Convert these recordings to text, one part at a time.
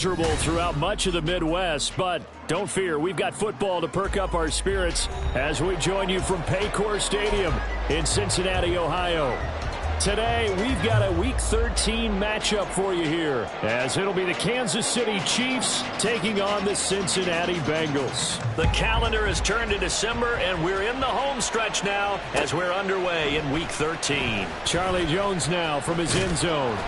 Throughout much of the Midwest, but don't fear, we've got football to perk up our spirits as we join you from Paycor Stadium in Cincinnati, Ohio. Today, we've got a Week 13 matchup for you here, as it'll be the Kansas City Chiefs taking on the Cincinnati Bengals. The calendar has turned to December, and we're in the home stretch now as we're underway in Week 13. Charlie Jones now from his end zone.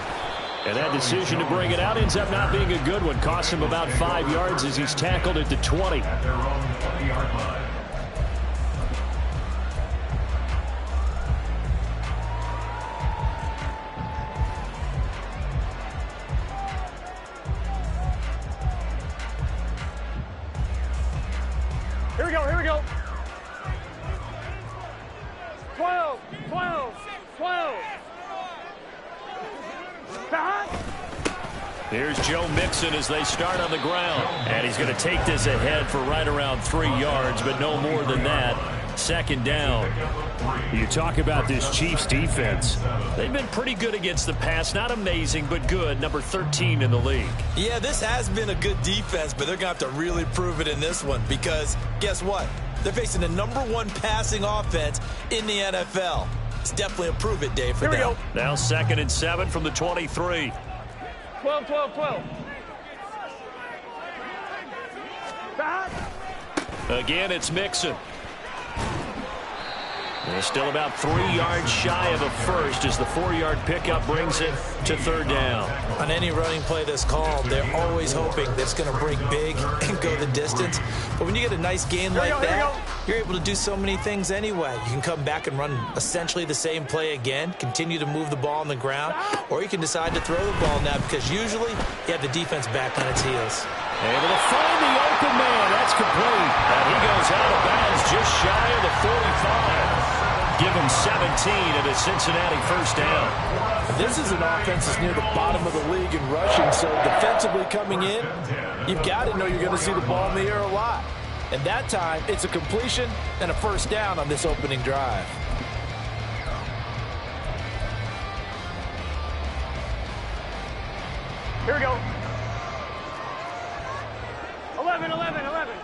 And that decision to bring it out ends up not being a good one. Cost him about 5 yards as he's tackled at the 20. Here we go, here we go. 12, 12, 12. Here's Joe Mixon as they start on the ground. And he's going to take this ahead for right around 3 yards, but no more than that. Second down. You talk about this Chiefs defense. They've been pretty good against the pass. Not amazing, but good. Number 13 in the league. Yeah, this has been a good defense, but they're going to have to really prove it in this one because guess what? They're facing the #1 passing offense in the NFL. It's definitely a prove-it day for them. Here we go. Now 2nd and 7 from the 23. 12, 12, 12. Again, it's Mixon. They're still about 3 yards shy of a first as the 4-yard pickup brings it to 3rd down. On any running play that's called, they're always hoping that it's going to break big and go the distance. But when you get a nice gain like that, you're able to do so many things anyway. You can come back and run essentially the same play again, continue to move the ball on the ground, or you can decide to throw the ball now because usually you have the defense back on its heels. Able to find the open man. That's complete. And he goes out of bounds just shy of the 45. Give him 17 at a Cincinnati first down. This is an offense that's near the bottom of the league in rushing, so defensively coming in, you've got to know you're going to see the ball in the air a lot. And that time, it's a completion and a first down on this opening drive. Here we go. 11, 11, 11.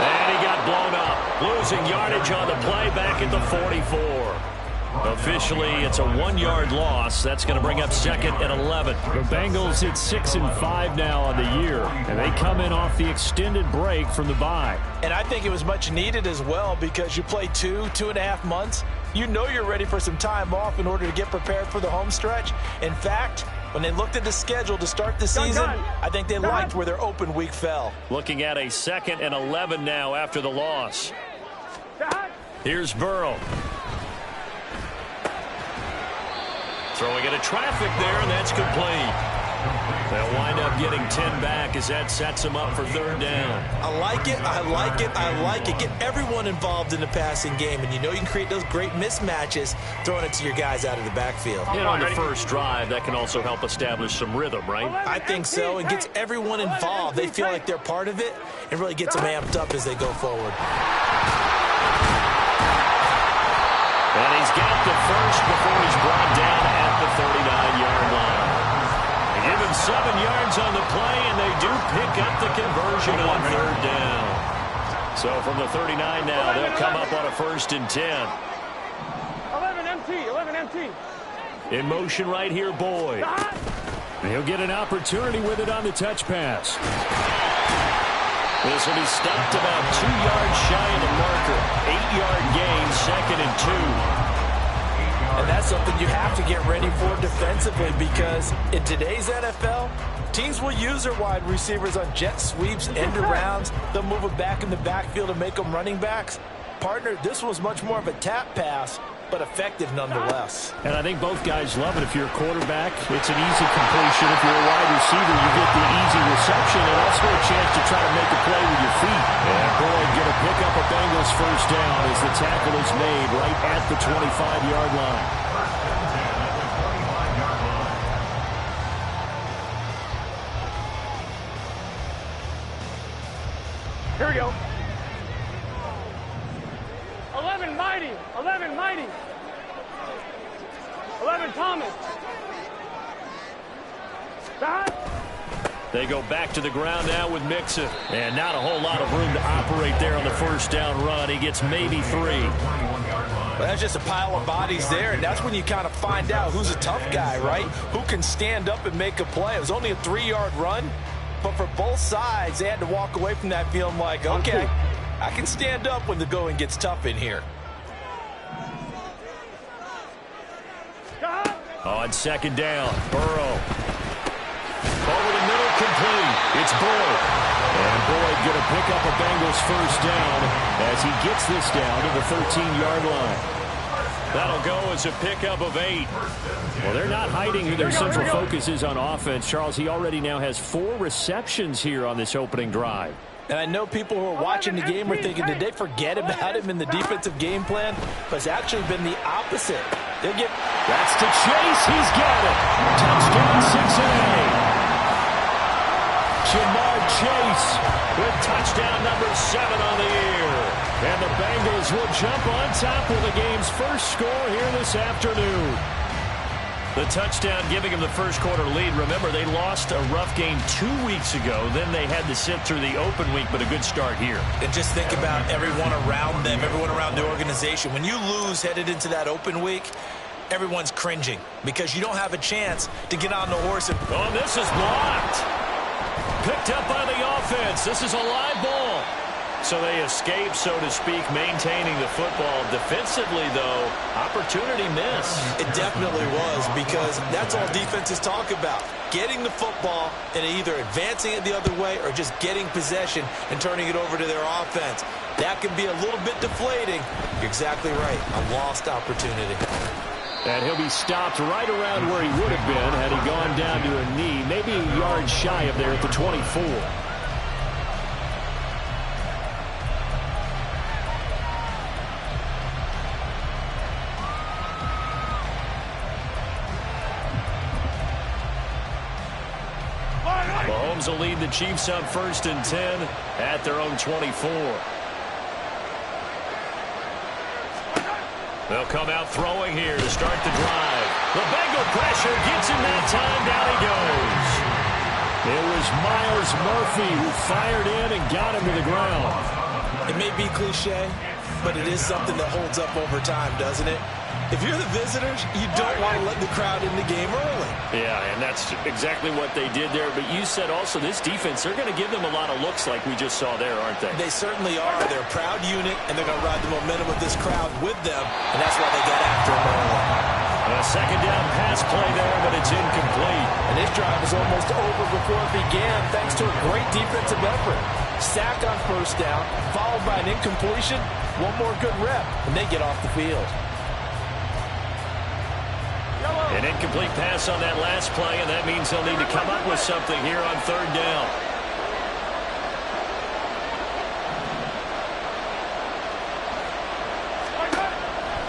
And he got blown up. Losing yardage on the play back at the 44. Officially, it's a 1-yard loss. That's going to bring up 2nd and 11. The Bengals at 6-5 now on the year, and they come in off the extended break from the bye. And I think it was much needed as well because you play 2.5 months. You know you're ready for some time off in order to get prepared for the home stretch. In fact, when they looked at the schedule to start the season, I think they liked where their open week fell. Looking at a 2nd and 11 now after the loss. Here's Burrow. Throwing into traffic there, and that's complete. They'll wind up getting 10 back as that sets them up for 3rd down. I like it, I like it, I like it. Get everyone involved in the passing game, and you know you can create those great mismatches throwing it to your guys out of the backfield. And on the first drive, that can also help establish some rhythm, right? I think so, and gets everyone involved. They feel like they're part of it, and really gets them amped up as they go forward. And he's got the first before he's brought down at the 39-yard line. They give him 7 yards on the play, and they do pick up the conversion on 3rd down. So from the 39 now, they'll come up on a 1st and 10. 11 MT, 11 MT. In motion right here, Boyd. He'll get an opportunity with it on the touch pass. This will be stopped about 2 yards shy of the marker. 8-yard gain, 2nd and 2. And that's something you have to get ready for defensively because in today's NFL, teams will use their wide receivers on jet sweeps, end arounds. They'll move it back in the backfield and make them running backs. Partner, this was much more of a tap pass, but effective nonetheless. And I think both guys love it. If you're a quarterback, it's an easy completion. If you're a wide receiver, you get the easy reception and also a chance to try to make a play with your feet. And Boyd going to pick up a Bengals first down as the tackle is made right at the 25-yard line. Here we go. 11 mighty, 11 mighty. 11, Thomas. Back. They go back to the ground now with Mixon. And not a whole lot of room to operate there on the first down run. He gets maybe 3. Well, that's just a pile of bodies there, and that's when you kind of find out who's a tough guy, right? Who can stand up and make a play. It was only a 3-yard run, but for both sides, they had to walk away from that feeling like, okay, I can stand up when the going gets tough in here. On second down, Burrow. Over the middle, complete. It's Boyd. And Boyd going to pick up a Bengals first down as he gets this down to the 13-yard line. That'll go as a pickup of 8. Well, they're not hiding who their central focus is on offense. Charles, he already now has 4 receptions here on this opening drive. And I know people who are watching the game are thinking, did they forget about him in the defensive game plan? But it's actually been the opposite. They'll get... That's to Chase. He's got it. Touchdown, Cincinnati. Jamar Chase with touchdown number 7 on the year. And the Bengals will jump on top with the game's first score here this afternoon. The touchdown giving them the first quarter lead. Remember, they lost a rough game 2 weeks ago. Then they had to sit through the open week, but a good start here. And just think about everyone around them, everyone around the organization. When you lose headed into that open week, everyone's cringing because you don't have a chance to get on the horse. Oh, this is blocked. Picked up by the offense. This is a live ball. So they escape, so to speak, maintaining the football. Defensively, though, opportunity missed. It definitely was, because that's all defenses talk about. Getting the football and either advancing it the other way or just getting possession and turning it over to their offense. That can be a little bit deflating. You're exactly right. A lost opportunity. And he'll be stopped right around where he would have been had he gone down to a knee, maybe a yard shy of there at the 24. Mahomes will lead the Chiefs up 1st and 10 at their own 24. They'll come out throwing here to start the drive. The Bengal pressure gets him that time. Down he goes. It was Myles Murphy who fired in and got him to the ground. It may be cliche, but it is something that holds up over time, doesn't it? If you're the visitors, you don't want to let the crowd in the game early. Yeah, and that's exactly what they did there. But you said also this defense, they're going to give them a lot of looks like we just saw there, aren't they? They certainly are. They're a proud unit, and they're going to ride the momentum of this crowd with them, and that's why they got after them early. A second down pass play there, but it's incomplete. And this drive was almost over before it began thanks to a great defensive effort. Sack on first down, followed by an incompletion. One more good rep, and they get off the field. An incomplete pass on that last play, and that means they'll need to come up with something here on 3rd down.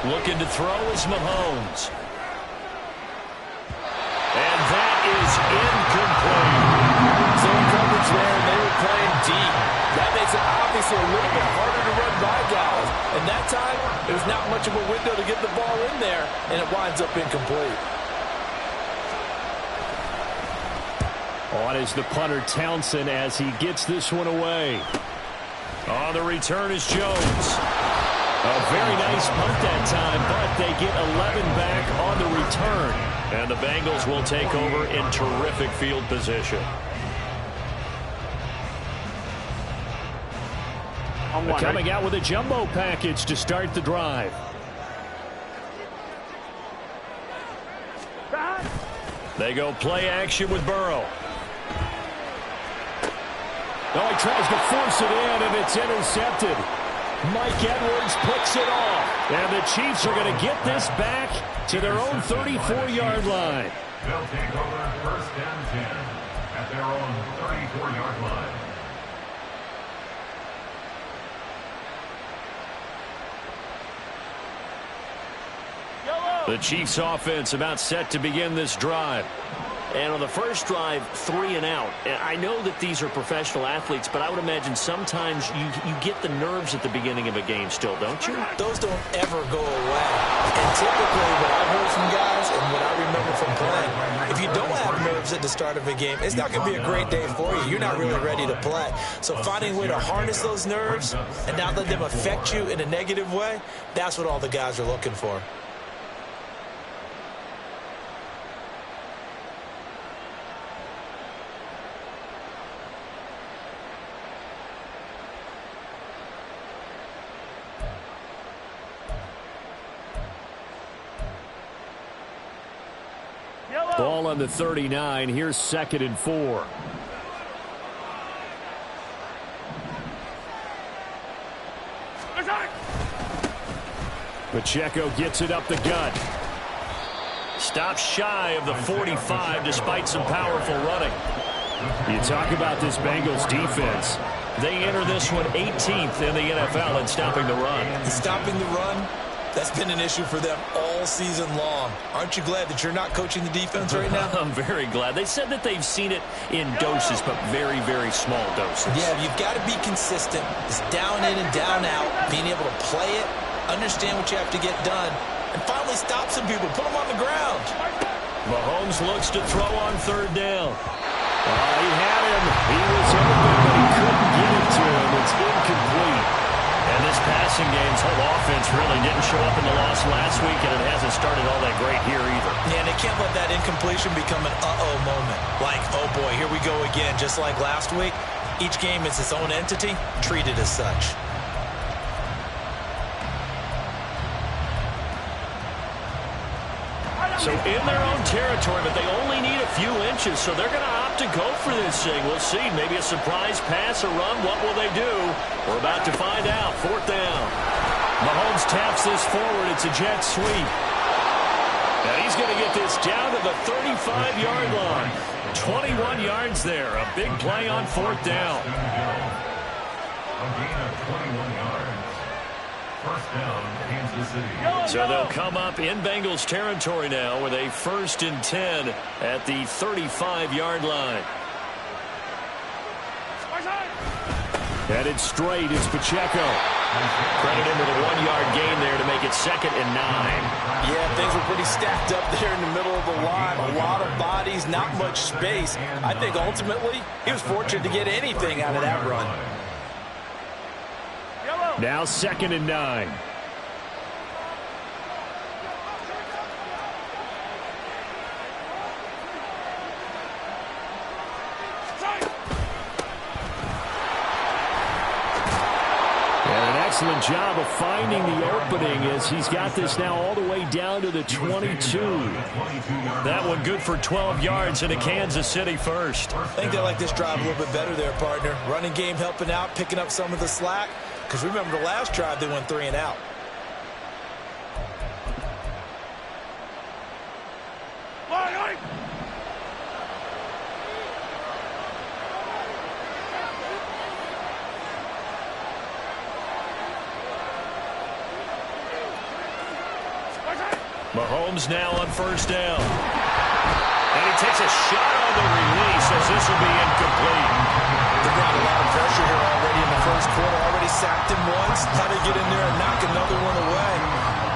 Looking to throw is Mahomes. And that is incomplete. So in coverage there, they were playing deep. That makes it obviously a little bit harder to run by guys. And that time, there's not much of a window to get the ball in there, and it winds up incomplete. On is the punter Townsend as he gets this one away. On the return is Jones. A very nice punt that time, but they get 11 back on the return. And the Bengals will take over in terrific field position. Coming out with a jumbo package to start the drive. They go play action with Burrow. Oh, he tries to force it in, and it's intercepted. Mike Edwards picks it off. And the Chiefs are going to get this back to their own 34-yard line. They'll take over 1st and 10 at their own 34-yard line. The Chiefs offense about set to begin this drive. And on the first drive, 3 and out. And I know that these are professional athletes, but I would imagine sometimes you get the nerves at the beginning of a game still, don't you? Those don't ever go away. And typically what I've heard from guys, and the start of a game, it's not going to be a great day for you. You're not really ready to play. So finding a way to harness those nerves and not let them affect you in a negative way, that's what all the guys are looking for. Ball on the 39. Here's 2nd and 4. Pacheco gets it up the gut. Stops shy of the 45 despite some powerful running. You talk about this Bengals defense. They enter this one 18th in the NFL in stopping the run. Stopping the run, that's been an issue for them all season long. Aren't you glad that you're not coaching the defense right now? I'm very glad. They said that they've seen it in doses, but very, very small doses. Yeah, you've got to be consistent. It's down in and down out, being able to play it, understand what you have to get done, and finally stop some people, put them on the ground. Mahomes looks to throw on 3rd down. He had him. He was open, but he couldn't get it to him. It's incomplete. And this passing game's whole offense really didn't show up in the loss last week, and it hasn't started all that great here either. Yeah, and they can't let that incompletion become an uh-oh moment. Like, oh boy, here we go again, just like last week. Each game is its own entity, treated as such. So in their own territory, but they only need a few inches, so they're going to opt to go for this thing. We'll see. Maybe a surprise pass or run. What will they do? We're about to find out. 4th down. Mahomes taps this forward. It's a jet sweep. And he's going to get this down to the 35-yard line. 21 yards there. A big play on 4th down. A gain of 21 yards. First down, Kansas City. So they'll come up in Bengals territory now with a 1st and 10 at the 35-yard line. Headed straight, it's Pacheco. Credit him with a 1-yard gain there to make it 2nd and 9. Yeah, things were pretty stacked up there in the middle of the line. A lot of bodies, not much space. I think ultimately he was fortunate to get anything out of that run. Now 2nd and 9. Excellent job of finding the opening as he's got this now all the way down to the 22. That one good for 12 yards into Kansas City first. I think they like this drive a little bit better there, partner. Running game helping out, picking up some of the slack. Because remember the last drive, they went 3 and out. Mahomes now on 1st down. And he takes a shot on the release as this will be incomplete. They've got a lot of pressure here already in the first quarter. Already sacked him once. How to get in there and knock another one away.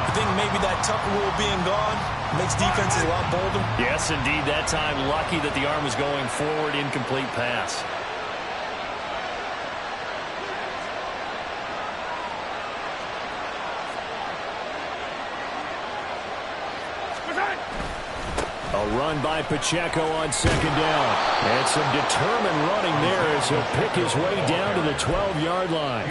I think maybe that Tucker rule being gone makes defenses a lot bolder. Yes, indeed. That time lucky that the arm was going forward. Incomplete pass. A run by Pacheco on 2nd down. And some determined running there as he'll pick his way down to the 12-yard line.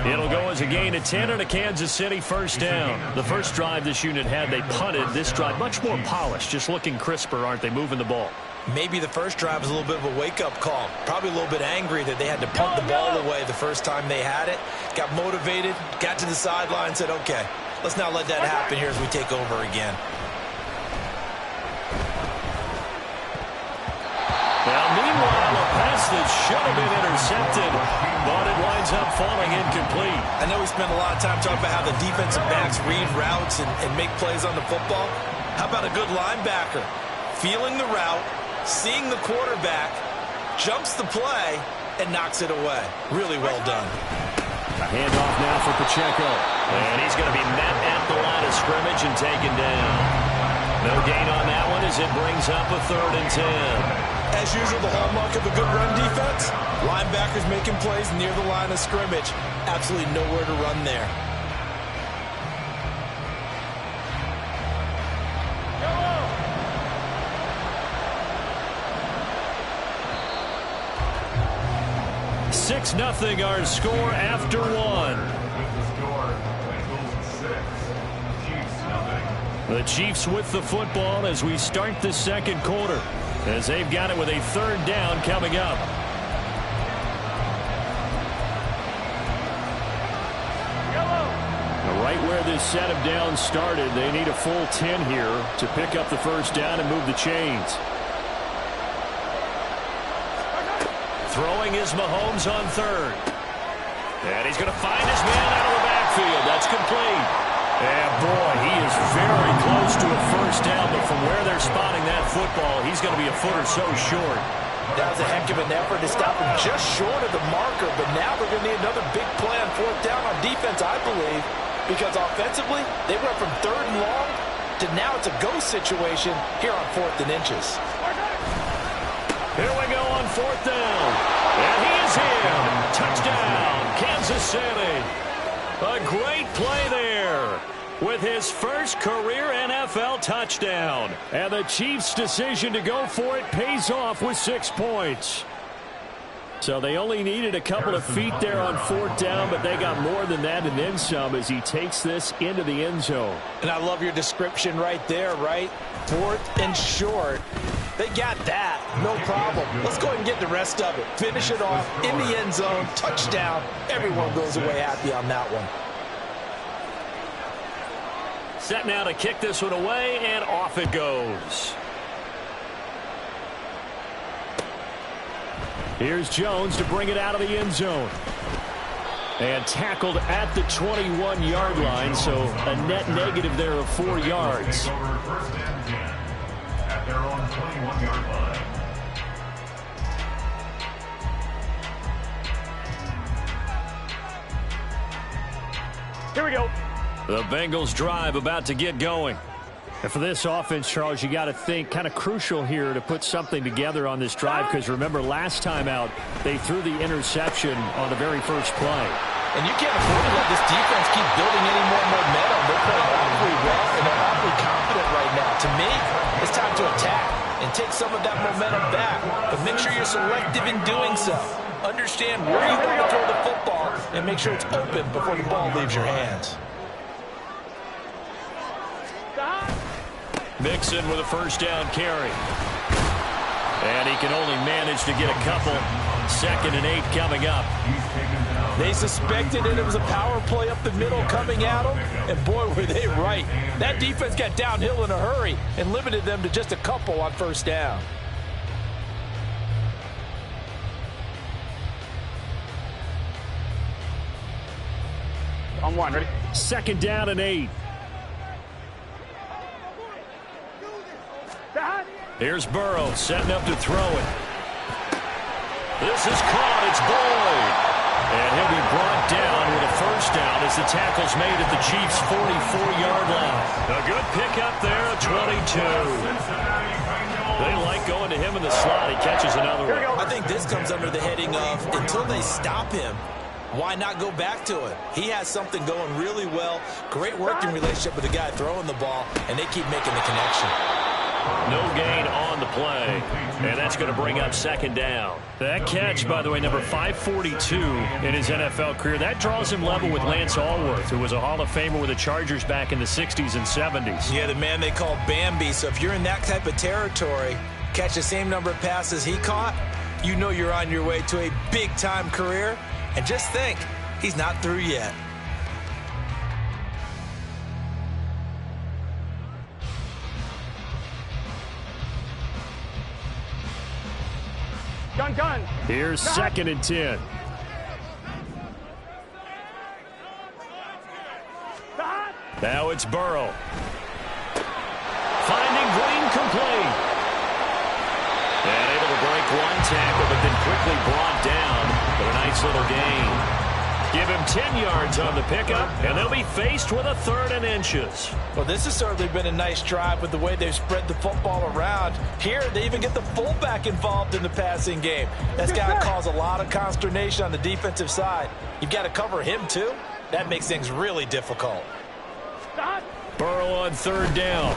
It'll go as a gain of 10 and a Kansas City 1st down. The first drive this unit had, they punted. This drive, much more polished, just looking crisper, aren't they, moving the ball? Maybe the first drive was a little bit of a wake-up call. Probably a little bit angry that they had to punt the ball away the first time they had it. Got motivated, got to the sideline, said, okay, let's not let that happen here as we take over again. Now, meanwhile, a pass that should have been intercepted, but it winds up falling incomplete. I know we spent a lot of time talking about how the defensive backs read routes and make plays on the football. How about a good linebacker? Feeling the route, seeing the quarterback, jumps the play, and knocks it away. Really well done. A handoff now for Pacheco. And he's going to be met at the line of scrimmage and taken down. No gain on that one as it brings up a 3rd and 10. As usual, the hallmark of a good run defense, linebackers making plays near the line of scrimmage. Absolutely nowhere to run there. Go! 6-0 our score after 1. With the score, Bengals 6, Chiefs 0. The Chiefs with the football as we start the 2nd quarter, as they've got it with a 3rd down coming up. Right where this set of downs started, they need a full 10 here to pick up the 1st down and move the chains. Throwing is Mahomes on 3rd. And he's going to find his man out of the backfield. That's complete. And boy, he is very close to a 1st down, but from where they're spotting that football, he's going to be a foot or so short. That was a heck of an effort to stop him just short of the marker, but now they're going to need another big play on 4th down on defense, I believe, because offensively, they went from 3rd and long to now it's a go situation here on 4th and inches. Here we go on 4th down. And he is in. Touchdown, Kansas City. A great play there with his first career NFL touchdown. And the Chiefs' decision to go for it pays off with 6 points. So they only needed a couple of feet there on 4th down, but they got more than that and then some as he takes this into the end zone. And I love your description right there, right? 4th and short. They got that. No problem. Let's go ahead and get the rest of it. Finish it off in the end zone. Touchdown. Everyone goes away happy on that one. Set now to kick this one away, and off it goes. Here's Jones to bring it out of the end zone. And tackled at the 21-yard line, so a net negative there of 4 yards. Over 1st and 10 at their own 21-yard line. Here we go. The Bengals drive about to get going. And for this offense, Charles, you got to think kind of crucial here to put something together on this drive, because remember last time out they threw the interception on the very first play. And you can't afford to let this defense keep building any more momentum. They're playing awfully well, and they're awfully confident right now. To me, it's time to attack and take some of that momentum back. But make sure you're selective in doing so. Understand where you want to throw the football and make sure it's open before the ball leaves your hands. Mixon with a 1st down carry. And he can only manage to get a couple. 2nd and 8 coming up. They suspected it was a power play up the middle coming at them, and boy, were they right. That defense got downhill in a hurry and limited them to just a couple on 1st down. On 1, ready? 2nd down and 8. Here's Burrow setting up to throw it. This is caught. It's Boyd. And he'll be brought down with a 1st down as the tackle's made at the Chiefs' 44-yard line. A good pickup there, a 22. They like going to him in the slot. He catches another one. I think this comes under the heading of until they stop him, why not go back to it? He has something going really well. Great working relationship with the guy throwing the ball, and they keep making the connection. No gain on the play, and that's going to bring up 2nd down. That catch, by the way, number 542 in his NFL career, that draws him level with Lance Allworth, who was a Hall of Famer with the Chargers back in the 60s and 70s. Yeah, the man they call Bambi. So if you're in that type of territory, catch the same number of passes he caught, you know you're on your way to a big-time career. And just think, he's not through yet. Gun. Here's 2nd and 10. Now it's Burrow. Finding Green complete. And able to break one tackle, but then quickly brought down. But a nice little gain. Give him 10 yards on the pickup, and they'll be faced with a 3rd and inches. Well, this has certainly been a nice drive with the way they've spread the football around. Here, they even get the fullback involved in the passing game. That's got to cause a lot of consternation on the defensive side. You've got to cover him, too. That makes things really difficult. Burrow on 3rd down.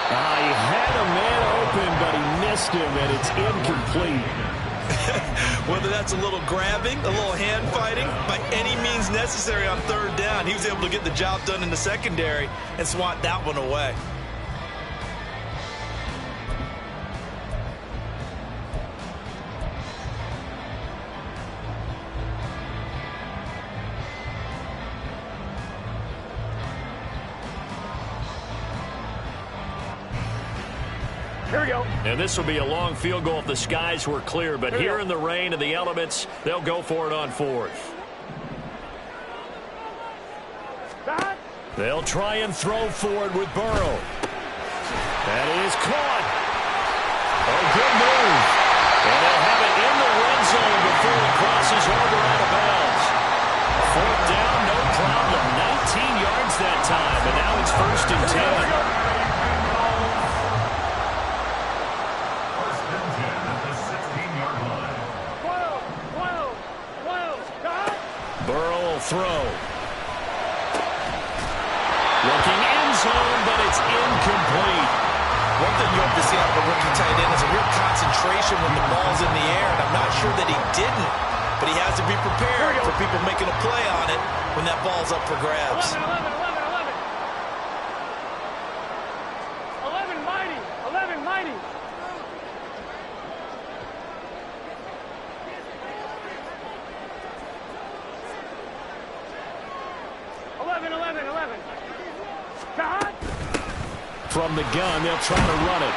He had a man open, but he missed him, and it's incomplete. Whether that's a little grabbing, a little hand fighting, by any means necessary on 3rd down, he was able to get the job done in the secondary and swat that one away. Here we go. And this will be a long field goal if the skies were clear, but here in the rain and the elements, they'll go for it on 4th. They'll try and throw forward with Burrow. That is caught. Oh, good move. And they'll have it in the red zone before he crosses over out of bounds. 4th down, no problem. 19 yards that time, and now it's 1st and 10. Burrow will throw. Looking end zone, but it's incomplete. One thing you hope to see out of a rookie tight end is a real concentration when the ball's in the air, and I'm not sure that he didn't, but he has to be prepared for people making a play on it when that ball's up for grabs. 11 mighty. 11 mighty. 11. From the gun, they'll try to run it.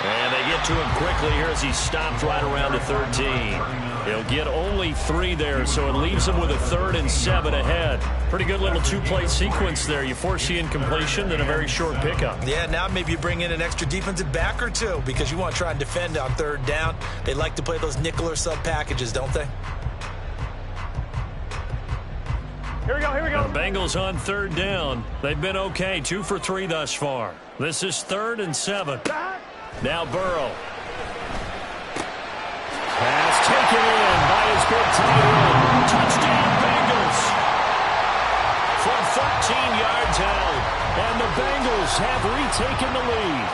And they get to him quickly here as he stopped right around the 13. He'll get only 3 there, so it leaves him with a 3rd and 7 ahead. Pretty good little 2-play sequence there. You force the incompletion, then a very short pickup. Yeah, now maybe you bring in an extra defensive back or two because you want to try and defend on 3rd down. They like to play those nickel or sub packages, don't they? Here we go. The Bengals on 3rd down. They've been okay, 2 for 3 thus far. This is 3rd and 7. Now Burrow. Pass taken in by his big tight end. Touchdown Bengals. From 13 yards out. And the Bengals have retaken the lead.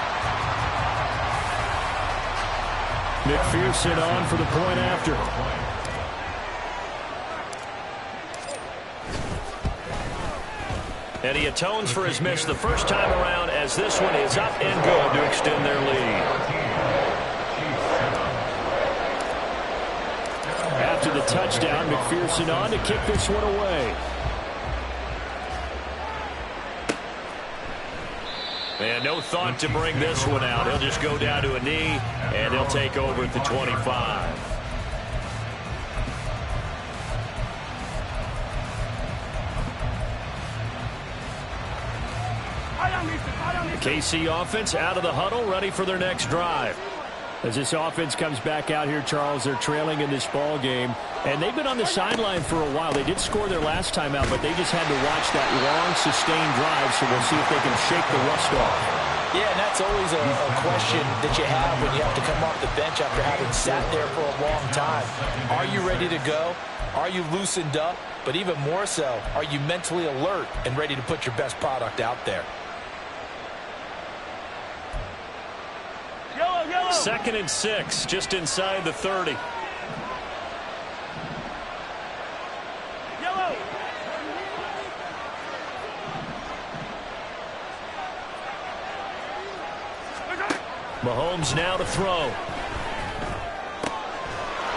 McPherson on for the point after. And he atones for his miss the first time around as this one is up and good to extend their lead. After the touchdown, McPherson on to kick this one away. And no thought to bring this one out. He'll just go down to a knee, and he'll take over at the 25. KC offense out of the huddle, ready for their next drive. As this offense comes back out here, Charles, they're trailing in this ball game, and they've been on the sideline for a while. They did score their last time out, but they just had to watch that long, sustained drive, so we'll see if they can shake the rust off. Yeah, and that's always a question that you have when you have to come off the bench after having sat there for a long time. Are you ready to go? Are you loosened up? But even more so, are you mentally alert and ready to put your best product out there? 2nd and 6, just inside the 30. Mahomes now to throw.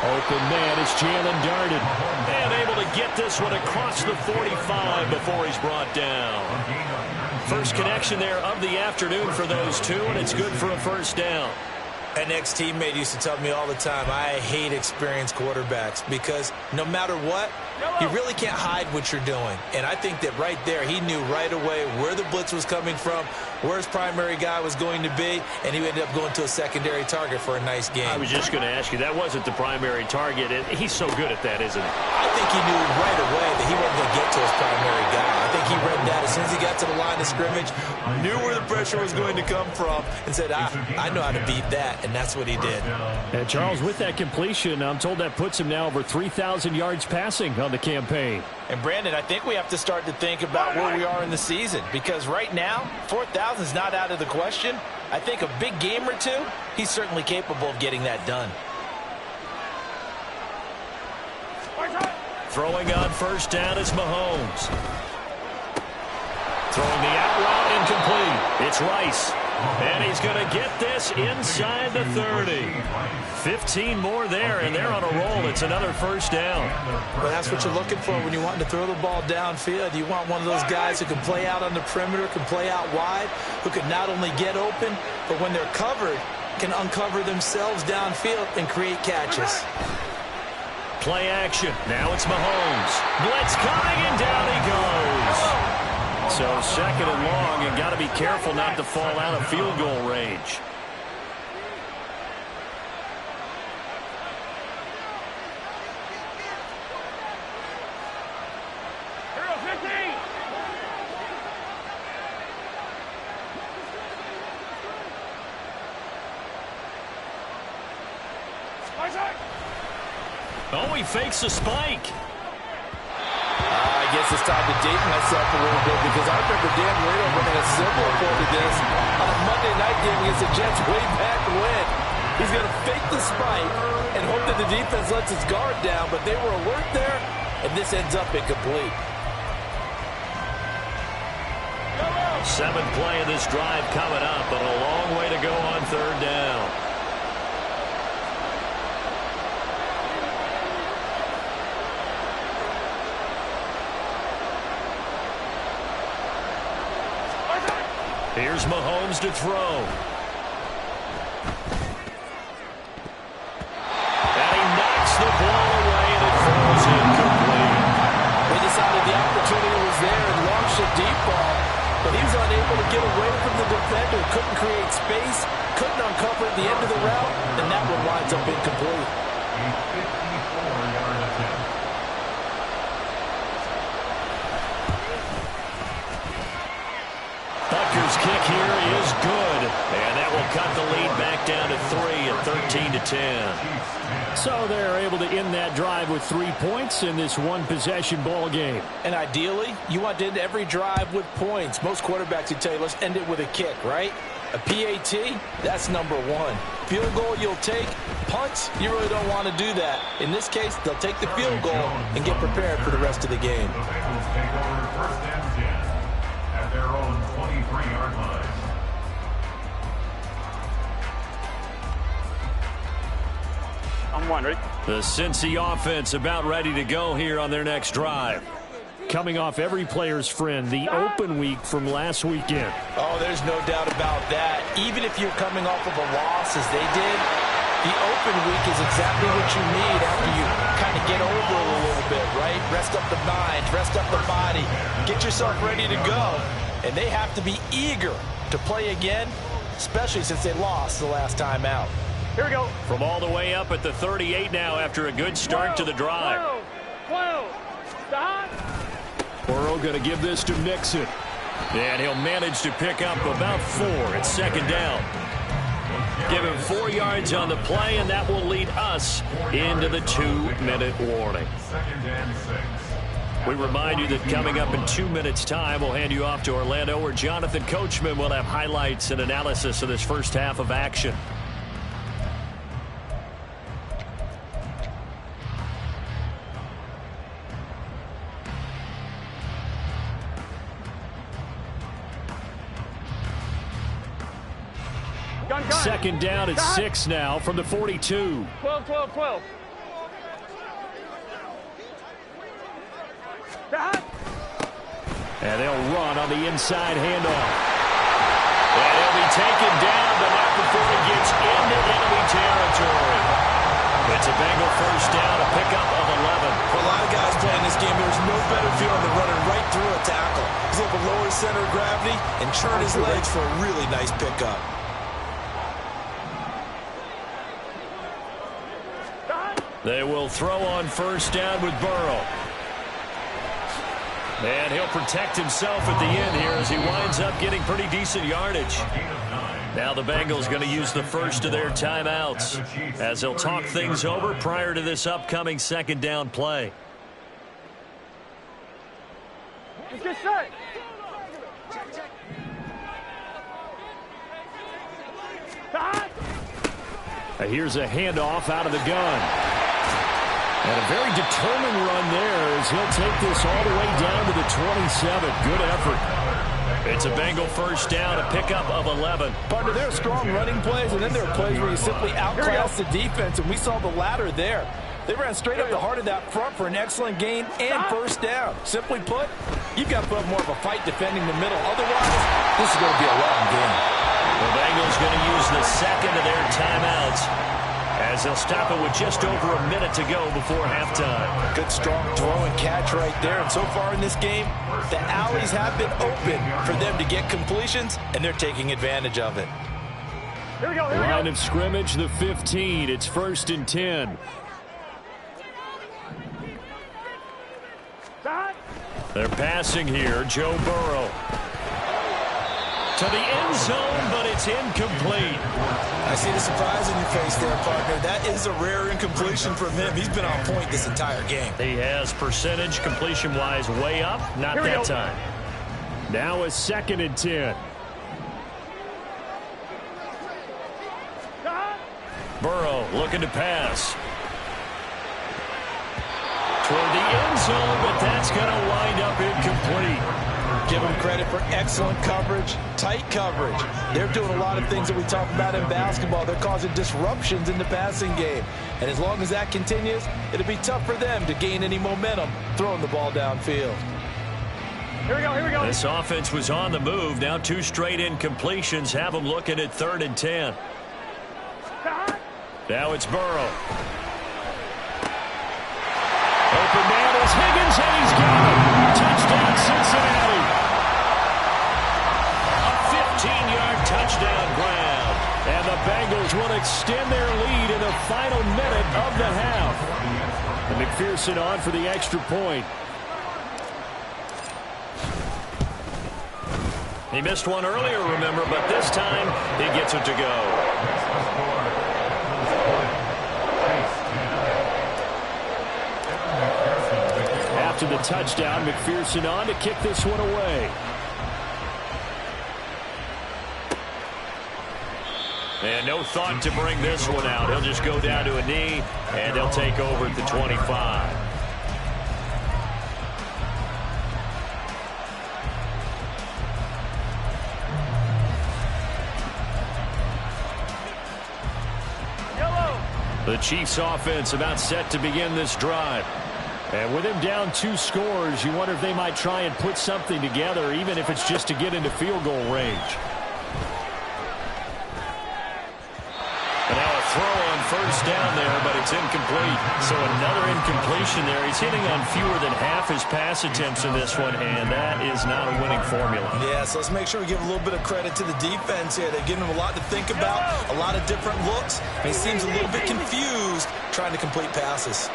Open man, it's Jalen Darden. And able to get this one across the 45 before he's brought down. First connection there of the afternoon for those two, and it's good for a 1st down. An ex-teammate used to tell me all the time, I hate experienced quarterbacks because no matter what, you really can't hide what you're doing. And I think that right there, he knew right away where the blitz was coming from, where his primary guy was going to be, and he ended up going to a secondary target for a nice game. I was just going to ask you, that wasn't the primary target. He's so good at that, isn't he? I think he knew right away that he wasn't going to get to his primary guy. I think he read that as soon as he got to the line of scrimmage, knew where the pressure was going to come from, and said, I know how to beat that, and that's what he did. And Charles, with that completion, I'm told that puts him now over 3,000 yards passing on the campaign. And Brandon, I think we have to start to think about where we are in the season, because right now, 4,000 is not out of the question. I think a big game or two, he's certainly capable of getting that done. Throwing on first down is Mahomes. Throwing the out route incomplete. It's Rice. And he's going to get this inside the 30. 15 more there, and they're on a roll. It's another first down. Well, that's what you're looking for when you want to throw the ball downfield. You want one of those guys who can play out on the perimeter, can play out wide, who can not only get open, but when they're covered, can uncover themselves downfield and create catches. Play action. Now it's Mahomes. Blitz coming, and down he goes. So second and long, and got to be careful not to fall out of field goal range. Here we go, 15. Oh, he fakes a spike. I guess it's time to date myself a little bit, because I remember Dan Marino running a similar play to this on a Monday night game against the Jets way back when. He's going to fake the spike and hope that the defense lets his guard down, but they were alert there, and this ends up incomplete. Seventh play of this drive coming up, but a long way to go on third down. Here's Mahomes to throw. And he knocks the ball away, and it falls incomplete. They decided the opportunity was there and launched a deep ball, but he was unable to get away from the defender, couldn't create space, couldn't uncover at the end of the route, and that one winds up incomplete. A 54-yard attempt. Butker's kick here is good, and that will cut the lead back down to 3 at 13-10. So they're able to end that drive with 3 points in this one-possession ball game. And ideally, you want to end every drive with points. Most quarterbacks would tell you, let's end it with a kick, right? A PAT, that's number one. Field goal you'll take. Punts, you really don't want to do that. In this case, they'll take the field goal and get prepared for the rest of the game. The Bengals take over first and 10 at their own 23-yard line. I'm one, ready? The Cincy offense about ready to go here on their next drive. Coming off every player's friend, the open week from last weekend. Oh, there's no doubt about that. Even if you're coming off of a loss as they did, the open week is exactly what you need after you kind of get over it a little bit, right? Rest up the mind, rest up the body, get yourself ready to go. And they have to be eager to play again, especially since they lost the last time out. Here we go. From all the way up at the 38 now after a good start to the drive. 12. Stop. Burrow going to give this to Mixon. And he'll manage to pick up about 4 at second down. Give him 4 yards on the play, and that will lead us into the 2-minute warning. Second and 6. We remind you that coming up in 2 minutes' time, we'll hand you off to Orlando, where Jonathan Coachman will have highlights and analysis of this first half of action. Gun. Second down at 6 now from the 42. 12. Stop. And they'll run on the inside handoff. And he'll be taken down, but not before he gets into the territory. It's a Bengal first down, a pickup of 11. For a lot of guys playing this game, there's no better feeling than running right through a tackle. He's able to lower his center of gravity and turn his legs for a really nice pickup. They will throw on first down with Burrow. And he'll protect himself at the end here as he winds up getting pretty decent yardage. Now the Bengals going to use the first of their timeouts as they'll talk things over prior to this upcoming second down play. Let's get set. Here's a handoff out of the gun. And a very determined run there as he'll take this all the way down to the 27. Good effort. It's a Bengal first down, a pickup of 11. Partner, there are strong running plays, and then there are plays where you simply outclass the defense, and we saw the latter there. They ran straight up the heart of that front for an excellent gain and first down. Simply put, you've got to put up more of a fight defending the middle. Otherwise, this is going to be a long game. The Bengals going to use the second of their timeouts as they'll stop it with just over a minute to go before halftime. Good strong throw and catch right there. And so far in this game, the alleys have been open for them to get completions, and they're taking advantage of it. Here we go, here we Line go. of scrimmage, the 15. It's 1st and 10. They're passing here. Joe Burrow to the end zone, but it's incomplete. I see the surprise in your face there, partner. That is a rare incompletion from him. He's been on point this entire game. He has percentage completion-wise way up. Not that time. Now a 2nd and 10. Burrow looking to pass. Toward the end zone, but that's going to wind up incomplete. Give them credit for excellent coverage, tight coverage. They're doing a lot of things that we talk about in basketball. They're causing disruptions in the passing game. And as long as that continues, it'll be tough for them to gain any momentum throwing the ball downfield. Here we go, here we go. This offense was on the move. Now 2 straight incompletions have them looking at 3rd and 10. Now it's Burrow. Open man is Higgins, and he's got it. Touchdown, Cincinnati. A 15-yard touchdown grab. And the Bengals will extend their lead in the final minute of the half. And McPherson on for the extra point. He missed one earlier, remember, but this time he gets it to go. After the touchdown, McPherson on to kick this one away. And no thought to bring this one out. He'll just go down to a knee, and he'll take over at the 25. The Chiefs offense about set to begin this drive. And with him down 2 scores, you wonder if they might try and put something together, even if it's just to get into field goal range. And now a throw on first down there, but it's incomplete. So another incompletion there. He's hitting on fewer than half his pass attempts in this one, and that is not a winning formula. Yeah, so let's make sure we give a little bit of credit to the defense here. They've given him a lot to think about, a lot of different looks. And he seems a little bit confused trying to complete passes.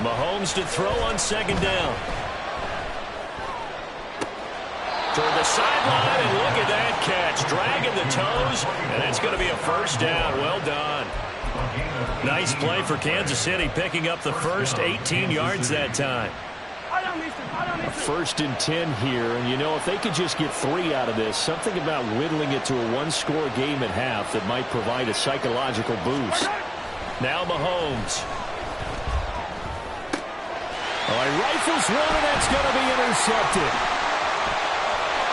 Mahomes to throw on 2nd down. Toward the sideline, and look at that catch. Dragging the toes, and it's going to be a first down. Well done. Nice play for Kansas City, picking up the first 18 yards that time. A 1st and 10 here, and you know, if they could just get 3 out of this, something about whittling it to a 1-score game at half that might provide a psychological boost. Now Mahomes. Oh, he rifles one, and that's going to be intercepted.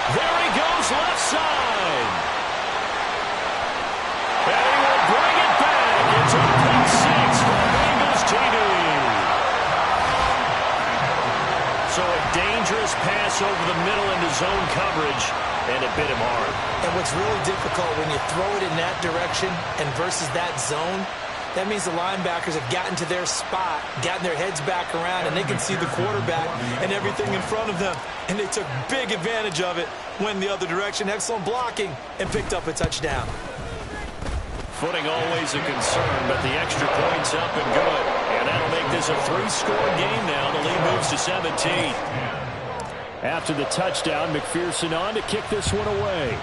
There he goes, left side. And he will bring it back. It's a pick 6 for the Bengals TD. So So a dangerous pass over the middle into zone coverage, and it bit him hard. And what's really difficult when you throw it in that direction and versus that zone, that means the linebackers have gotten to their spot, gotten their heads back around, and they can see the quarterback and everything in front of them. And they took big advantage of it, went the other direction, excellent blocking, and picked up a touchdown. Footing always a concern, but the extra point's up and good. And that'll make this a 3-score game now. The lead moves to 17. After the touchdown, McPherson on to kick this one away.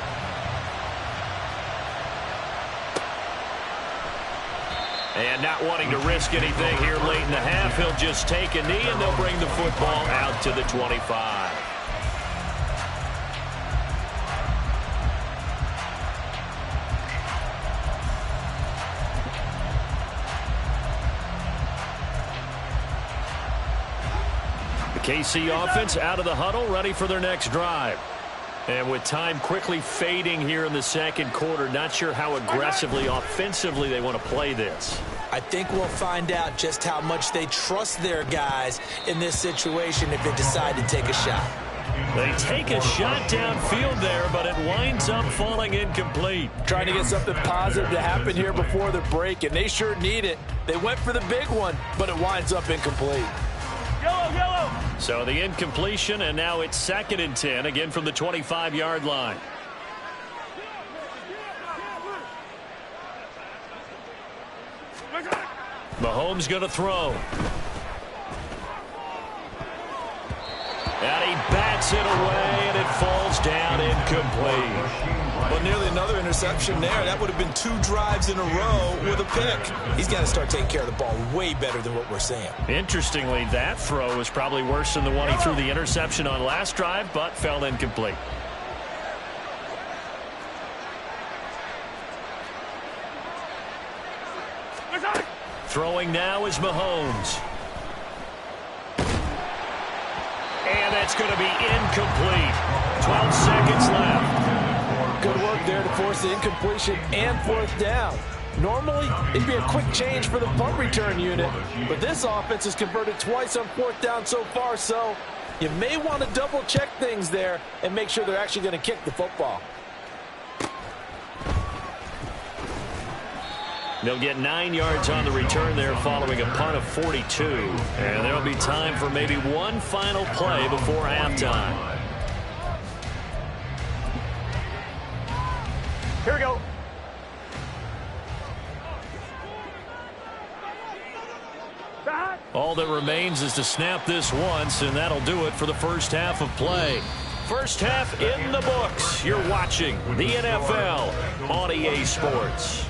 And not wanting to risk anything here late in the half, he'll just take a knee, and they'll bring the football out to the 25. KC offense out of the huddle, ready for their next drive. And with time quickly fading here in the second quarter, not sure how aggressively, offensively they want to play this. I think we'll find out just how much they trust their guys in this situation if they decide to take a shot. They take a shot downfield there, but it winds up falling incomplete. Trying to get something positive to happen here before the break, and they sure need it. They went for the big one, but it winds up incomplete. Yellow, yellow. So the incompletion, and now it's 2nd and 10, again from the 25-yard line. Mahomes going to throw. And he bats it away, and it falls down incomplete. Well, nearly another interception there. That would have been 2 drives in a row with a pick. He's got to start taking care of the ball way better than what we're seeing. Interestingly, that throw was probably worse than the one he threw the interception on last drive, but fell incomplete. Throwing now is Mahomes. And that's going to be incomplete. 12 seconds left. Good work there to force the incompletion and 4th down. Normally, it'd be a quick change for the punt return unit, but this offense has converted twice on 4th down so far, so you may want to double-check things there and make sure they're actually going to kick the football. They'll get 9 yards on the return there following a punt of 42. And there'll be time for maybe one final play before halftime. Here we go. All that remains is to snap this once, and that'll do it for the first half of play. First half in the books. You're watching the NFL on EA Sports.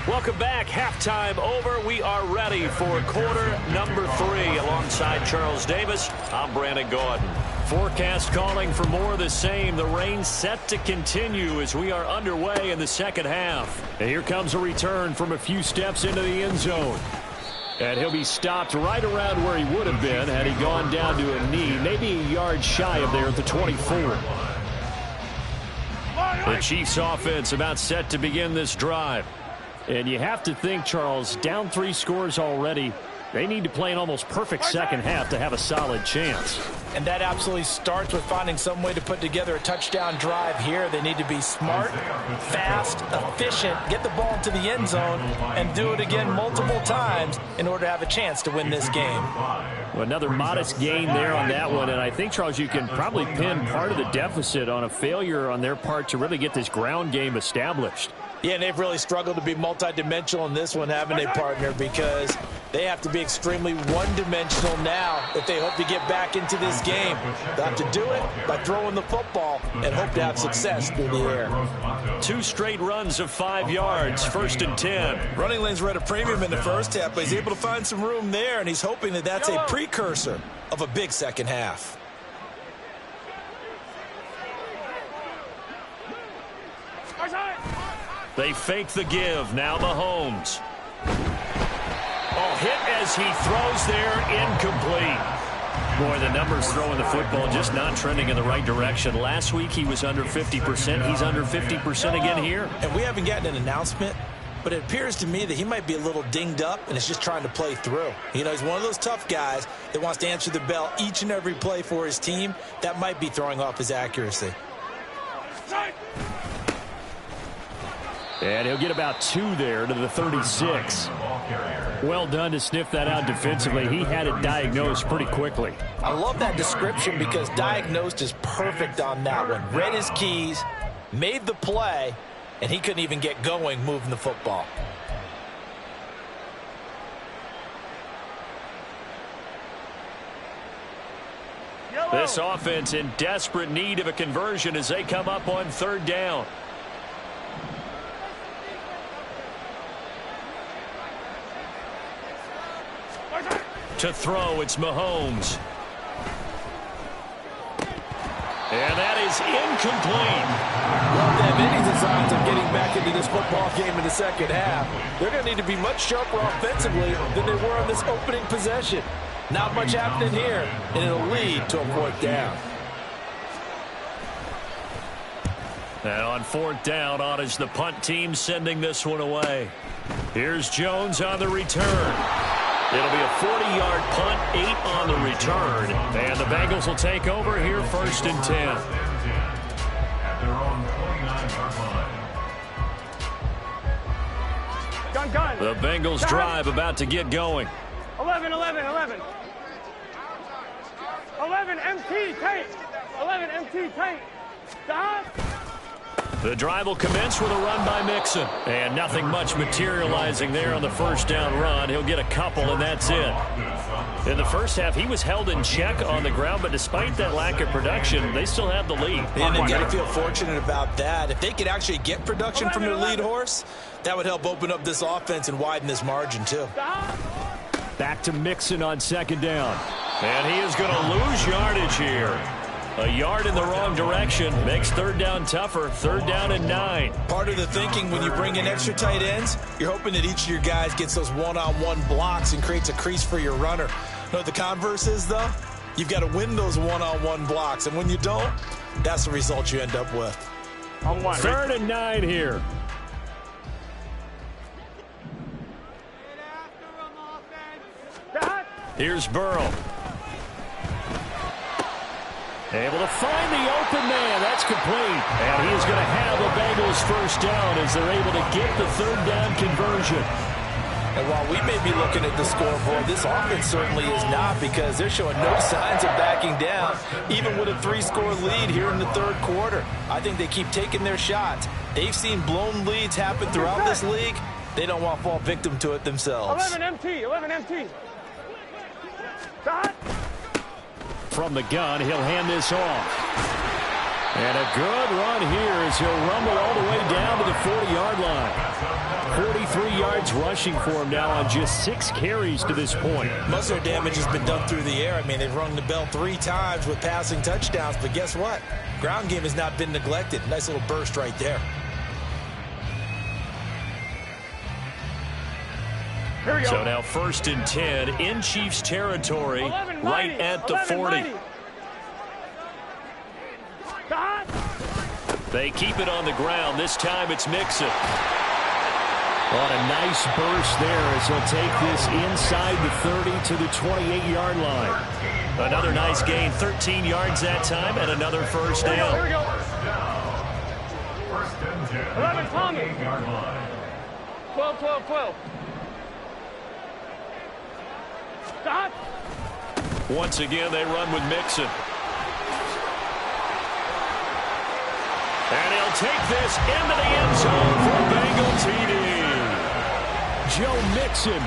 Welcome back. Halftime over. We are ready for quarter number 3. Alongside Charles Davis, I'm Brandon Gordon. Forecast calling for more of the same. The rain set to continue as we are underway in the second half. And here comes a return from a few steps into the end zone. And he'll be stopped right around where he would have been had he gone down to a knee, maybe a yard shy of there at the 24. The Chiefs offense about set to begin this drive. And you have to think, Charles, down 3 scores already. They need to play an almost perfect second half to have a solid chance. And that absolutely starts with finding some way to put together a touchdown drive here. They need to be smart, fast, efficient, get the ball into the end zone, and do it again multiple times in order to have a chance to win this game. Well, another modest gain there on that one, and I think, Charles, you can probably pin part of the deficit on a failure on their part to really get this ground game established. Yeah, and they've really struggled to be multidimensional in this one, haven't they, partner? Because they have to be extremely one-dimensional now if they hope to get back into this game. They'll have to do it by throwing the football and hope to have success through the air. 2 straight runs of 5 yards, 1st and 10. Running lanes were at a premium in the first half, but he's able to find some room there, and he's hoping that that's a precursor of a big second half. They fake the give. Now Mahomes. Oh, hit as he throws there, incomplete. Boy, the numbers throwing the football just not trending in the right direction. Last week he was under 50%. He's under 50% again here. And we haven't gotten an announcement, but it appears to me that he might be a little dinged up and is just trying to play through. You know, he's one of those tough guys that wants to answer the bell each and every play for his team. That might be throwing off his accuracy. And he'll get about 2 there to the 36. Well done to sniff that out defensively. He had it diagnosed pretty quickly. I love that description because diagnosed is perfect on that one. Read his keys, made the play, and he couldn't even get going moving the football. This offense in desperate need of a conversion as they come up on 3rd down. To throw, it's Mahomes. And that is incomplete. Well, they have any designs of getting back into this football game in the second half. They're going to need to be much sharper offensively than they were on this opening possession. Not much happening here, and it'll lead to a 4th down. And on 4th down, on is the punt team sending this one away. Here's Jones on the return. It'll be a 40-yard punt, 8 on the return. And the Bengals will take over here 1st and 10. At their own 29-yard line. Gun. The Bengals drive about to get going. 11, 11, 11. 11, MT, tape. 11, MT, tape. Stop. The drive will commence with a run by Mixon. And nothing much materializing there on the 1st down run. He'll get a couple, and that's it. In the first half, he was held in check on the ground, but despite that lack of production, they still have the lead. And they've got to feel fortunate about that. If they could actually get production from their lead horse, that would help open up this offense and widen this margin, too. Back to Mixon on 2nd down. And he is going to lose yardage here. A yard in the wrong direction makes 3rd down tougher. 3rd down and 9. Part of the thinking when you bring in extra tight ends, you're hoping that each of your guys gets those one-on-one blocks and creates a crease for your runner. You know what the converse is, though? You've got to win those one-on-one blocks, and when you don't, that's the result you end up with. 3rd and 9 here. Here's Burrow. Able to find the open man. That's complete. And he is going to have the Bengals 1st down as they're able to get the 3rd down conversion. And while we may be looking at the scoreboard, this offense certainly is not, because they're showing no signs of backing down, even with a 3-score lead here in the 3rd quarter. I think they keep taking their shots. They've seen blown leads happen throughout this league. They don't want to fall victim to it themselves. 11 MT, 11 MT. Stop. From the gun, he'll hand this off. And a good run here as he'll rumble all the way down to the 40-yard line. 43 yards rushing for him now on just 6 carries to this point. Most of their damage has been done through the air. I mean, they've rung the bell 3 times with passing touchdowns, but guess what? Ground game has not been neglected. Nice little burst right there. So now 1st and 10 in Chiefs territory, 11, right at the 40. They keep it on the ground. This time it's Mixon. On a nice burst there as he'll take this inside the 30 to the 28-yard line. Another nice gain, 13 yards that time, and another 1st down. Here we go. 1st and 10. 11, Tommy. 8-yard line. 12, 12, 12. Stop. Once again, they run with Mixon. And he'll take this into the end zone for Bengal TD. Joe Mixon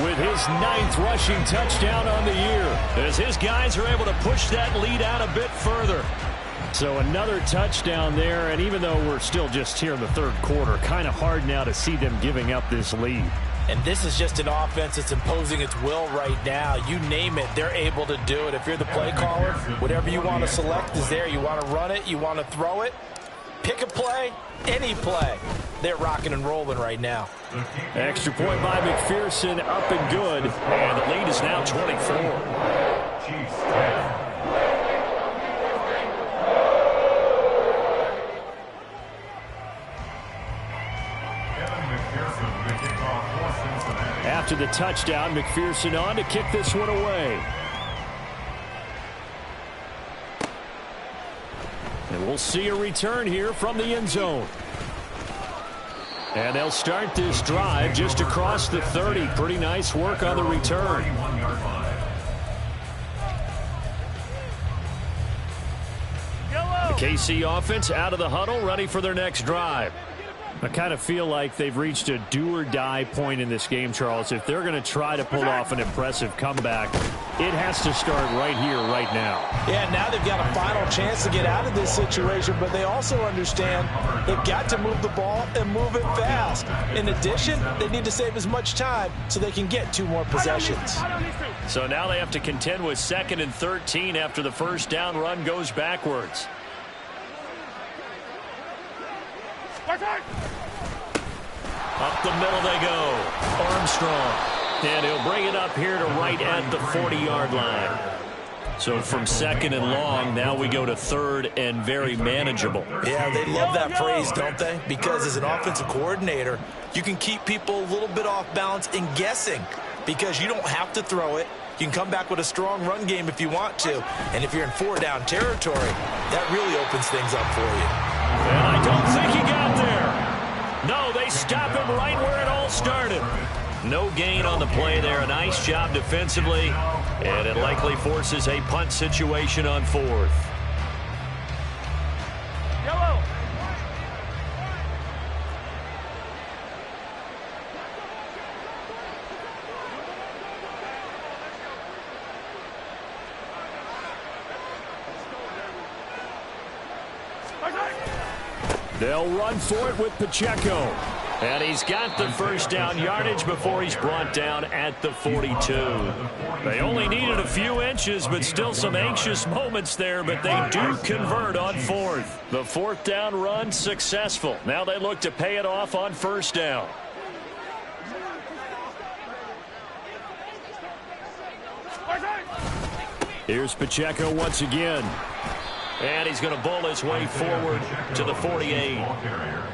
with his 9th rushing touchdown on the year as his guys are able to push that lead out a bit further. So another touchdown there, and even though we're still just here in the 3rd quarter, kind of hard now to see them giving up this lead. And this is just an offense that's imposing its will right now. You name it, they're able to do it. If you're the play caller, whatever you want to select is there. You want to run it, you want to throw it, pick a play, any play. They're rocking and rolling right now. Extra point by McPherson, up and good. And the lead is now 24. Chiefs 10. after the touchdown. McPherson on to kick this one away. And we'll see a return here from the end zone. And they'll start this drive just across the 30. Pretty nice work on the return. The KC offense out of the huddle, ready for their next drive. I kind of feel like they've reached a do-or-die point in this game, Charles. If they're going to try to pull off an impressive comeback, it has to start right here, right now. Yeah, now they've got a final chance to get out of this situation, but they also understand they've got to move the ball and move it fast. In addition, they need to save as much time so they can get 2 more possessions. So now they have to contend with 2nd and 13 after the first down run goes backwards. Up the middle they go. Armstrong. And he'll bring it up here to right at the 40-yard line. So from 2nd and long, now we go to 3rd and very manageable. Yeah, they love that phrase, don't they? Because as an offensive coordinator, you can keep people a little bit off balance and guessing because you don't have to throw it. You can come back with a strong run game if you want to. And if you're in 4-down territory, that really opens things up for you. And I don't think he got there. No, they stop him right where it all started. No gain on the play there. A nice job defensively. And it likely forces a punt situation on 4th. Yellow. They'll run for it with Pacheco. And he's got the first down yardage before he's brought down at the 42. They only needed a few inches, but still some anxious moments there, but they do convert on 4th. The 4th down run successful. Now they look to pay it off on 1st down. Here's Pacheco once again. And he's going to bowl his way forward to the 48.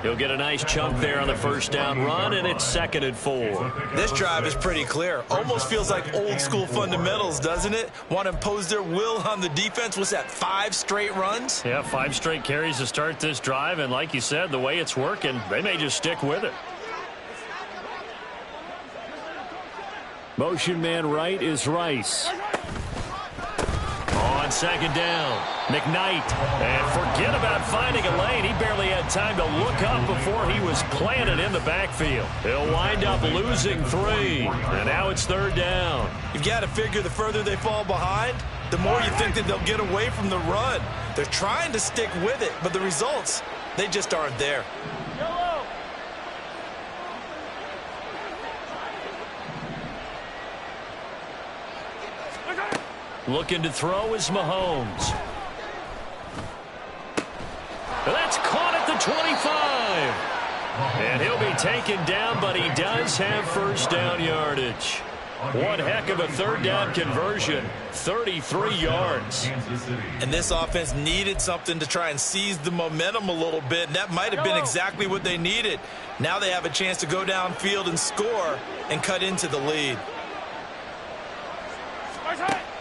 He'll get a nice chunk there on the first down run, and it's 2nd and 4. This drive is pretty clear. Almost feels like old school fundamentals, doesn't it? Want to impose their will on the defense. Was that 5 straight runs? Yeah, 5 straight carries to start this drive, and like you said, the way it's working, they may just stick with it. Motion man right is Rice. On 2nd down, McKnight. And forget about finding a lane. He barely had time to look up before he was planted in the backfield. He'll wind up losing 3. And now it's 3rd down. You've got to figure the further they fall behind, the more you think that they'll get away from the run. They're trying to stick with it, but the results, they just aren't there. Looking to throw is Mahomes. That's caught at the 25. And he'll be taken down, but he does have first down yardage. One heck of a 3rd down conversion, 33 yards. And this offense needed something to try and seize the momentum a little bit, and that might have been exactly what they needed. Now they have a chance to go downfield and score and cut into the lead.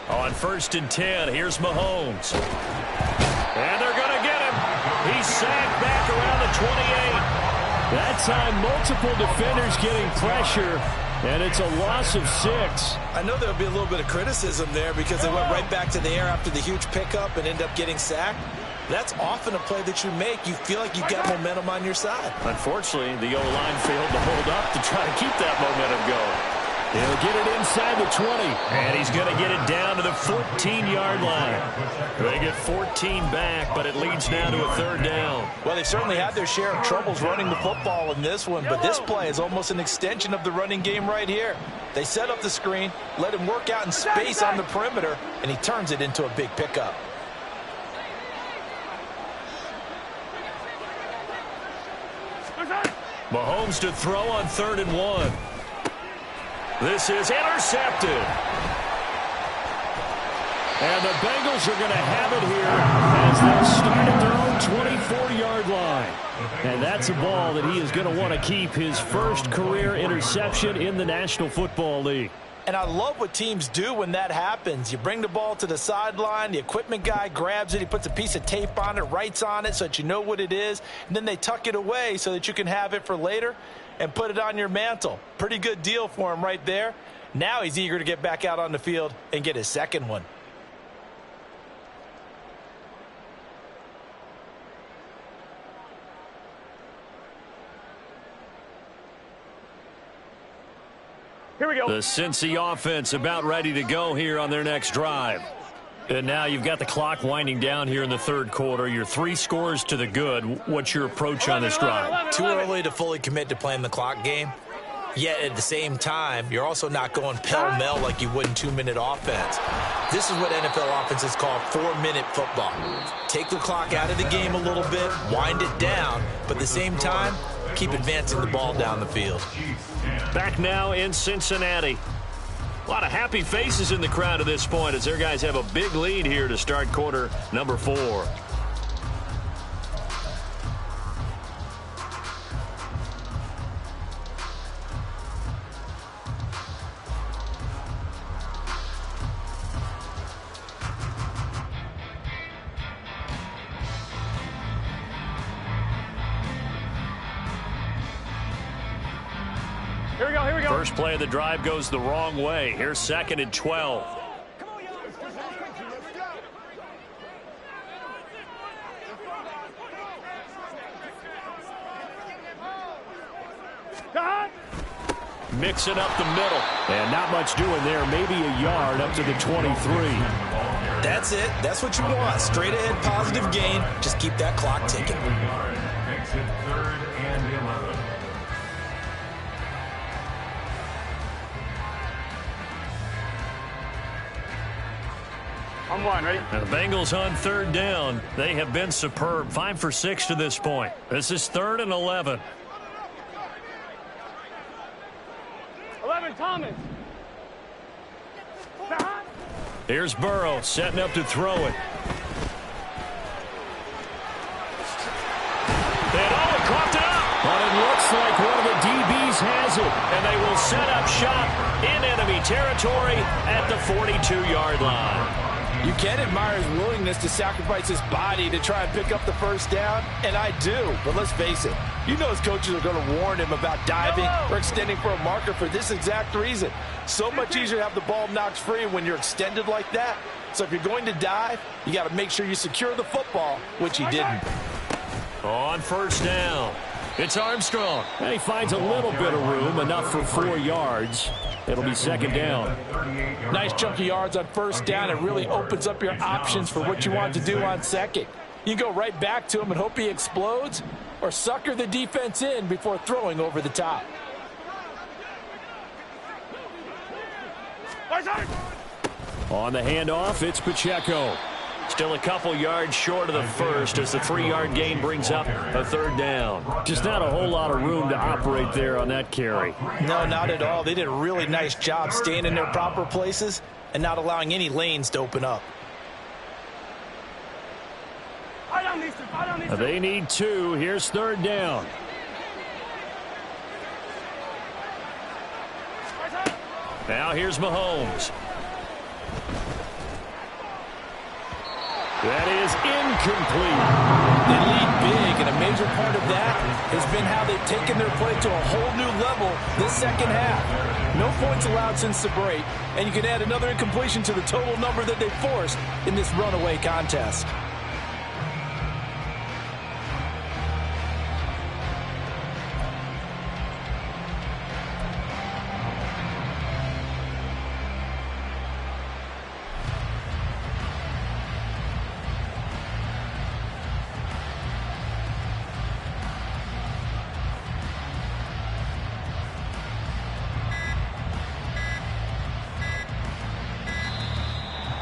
On 1st and 10, here's Mahomes. And they're going to get him. He's sacked back around the 28. That time, multiple defenders getting pressure, and it's a loss of 6. I know there'll be a little bit of criticism there because they went right back to the air after the huge pickup and ended up getting sacked. That's often a play that you make. You feel like you've got momentum on your side. Unfortunately, the O-line failed to hold up to try to keep that momentum going. He'll get it inside the 20, and he's going to get it down to the 14-yard line. They get 14 back, but it leads now to a 3rd down. Well, they've certainly had their share of troubles running the football in this one, but this play is almost an extension of the running game right here. They set up the screen, let him work out in space on the perimeter, and he turns it into a big pickup. Mahomes to throw on 3rd and 1. This is intercepted. And the Bengals are going to have it here as they'll start at their own 24-yard line. And that's a ball that he is going to want to keep, his first career interception in the National Football League. And I love what teams do when that happens. You bring the ball to the sideline, the equipment guy grabs it, he puts a piece of tape on it, writes on it so that you know what it is, and then they tuck it away so that you can have it for later and put it on your mantle. Pretty good deal for him right there. Now he's eager to get back out on the field and get his second one. Here we go. The Cincy offense about ready to go here on their next drive. And now you've got the clock winding down here in the third quarter. You're 3 scores to the good. What's your approach on this drive? Too early to fully commit to playing the clock game. Yet at the same time, you're also not going pell-mell like you would in 2-minute offense. This is what NFL offenses call 4-minute football. Take the clock out of the game a little bit, wind it down, but at the same time, keep advancing the ball down the field. Back now in Cincinnati. A lot of happy faces in the crowd at this point as their guys have a big lead here to start quarter number 4. Here we go. First play of the drive goes the wrong way. Here's 2nd and 12. Mixing up the middle. And not much doing there. Maybe a yard up to the 23. That's it. That's what you want. Straight ahead positive gain. Just keep that clock ticking. Makes it 3rd and 11. I'm one, ready? And the Bengals on 3rd down. They have been superb. 5 for 6 to this point. This is 3rd and 11. 11, Thomas. Here's Burrow setting up to throw it. And coughed it up. But it looks like one of the DBs has it. And they will set up shop in enemy territory at the 42-yard line. You can admire his willingness to sacrifice his body to try and pick up the first down, and I do. But let's face it, you know his coaches are going to warn him about diving or extending for a marker for this exact reason. So much easier to have the ball knocked free when you're extended like that. So if you're going to dive, you got to make sure you secure the football, which he didn't. On 1st down, it's Armstrong. And he finds a little bit of room, enough for 4 yards. It'll be 2nd down. Nice chunky yards on 1st down. It really opens up your options for what you want to do on 2nd. You go right back to him and hope he explodes, or sucker the defense in before throwing over the top. On the handoff, it's Pacheco. Still a couple yards short of the first as the 3-yard gain brings up a 3rd down. Just not a whole lot of room to operate there on that carry. No, not at all. They did a really nice job staying in their proper places and not allowing any lanes to open up. They need 2. Here's 3rd down. Now here's Mahomes. That is incomplete. They lead big, and a major part of that has been how they've taken their play to a whole new level this 2nd half. No points allowed since the break, and you can add another incompletion to the total number that they forced in this runaway contest.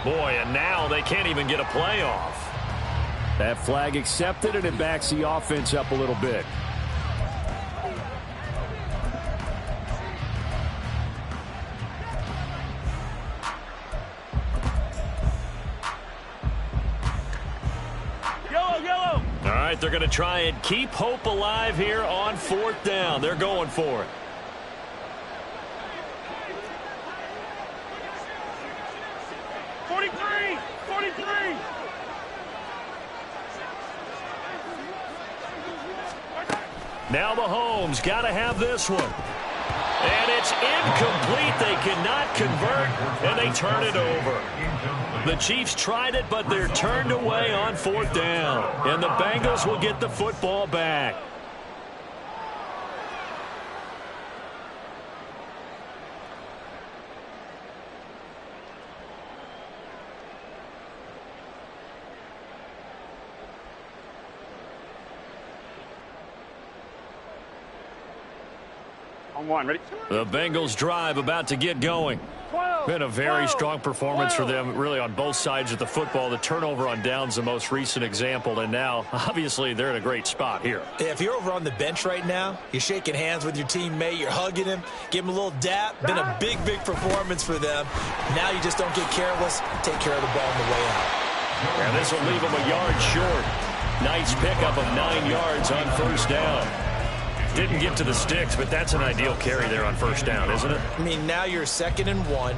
Boy, and now they can't even get a playoff. That flag accepted, and it backs the offense up a little bit. right, they're going to try and keep hope alive here on 4th down. They're going for it. Now Mahomes got to have this one. And it's incomplete. They cannot convert, and they turn it over. The Chiefs tried it, but they're turned away on 4th down. And the Bengals will get the football back. Ready? The Bengals drive about to get going. Been a very strong performance for them, really, on both sides of the football. The turnover on downs, the most recent example, and now, obviously, they're in a great spot here. If you're over on the bench right now, you're shaking hands with your teammate, you're hugging him, give him a little dap. Been a big performance for them. Now you just don't get careless. Take care of the ball on the way out. And this will leave them a yard short. Nice pickup of 9 yards on 1st down. Didn't get to the sticks, but that's an ideal carry there on 1st down, isn't it? I mean, now you're 2nd and 1.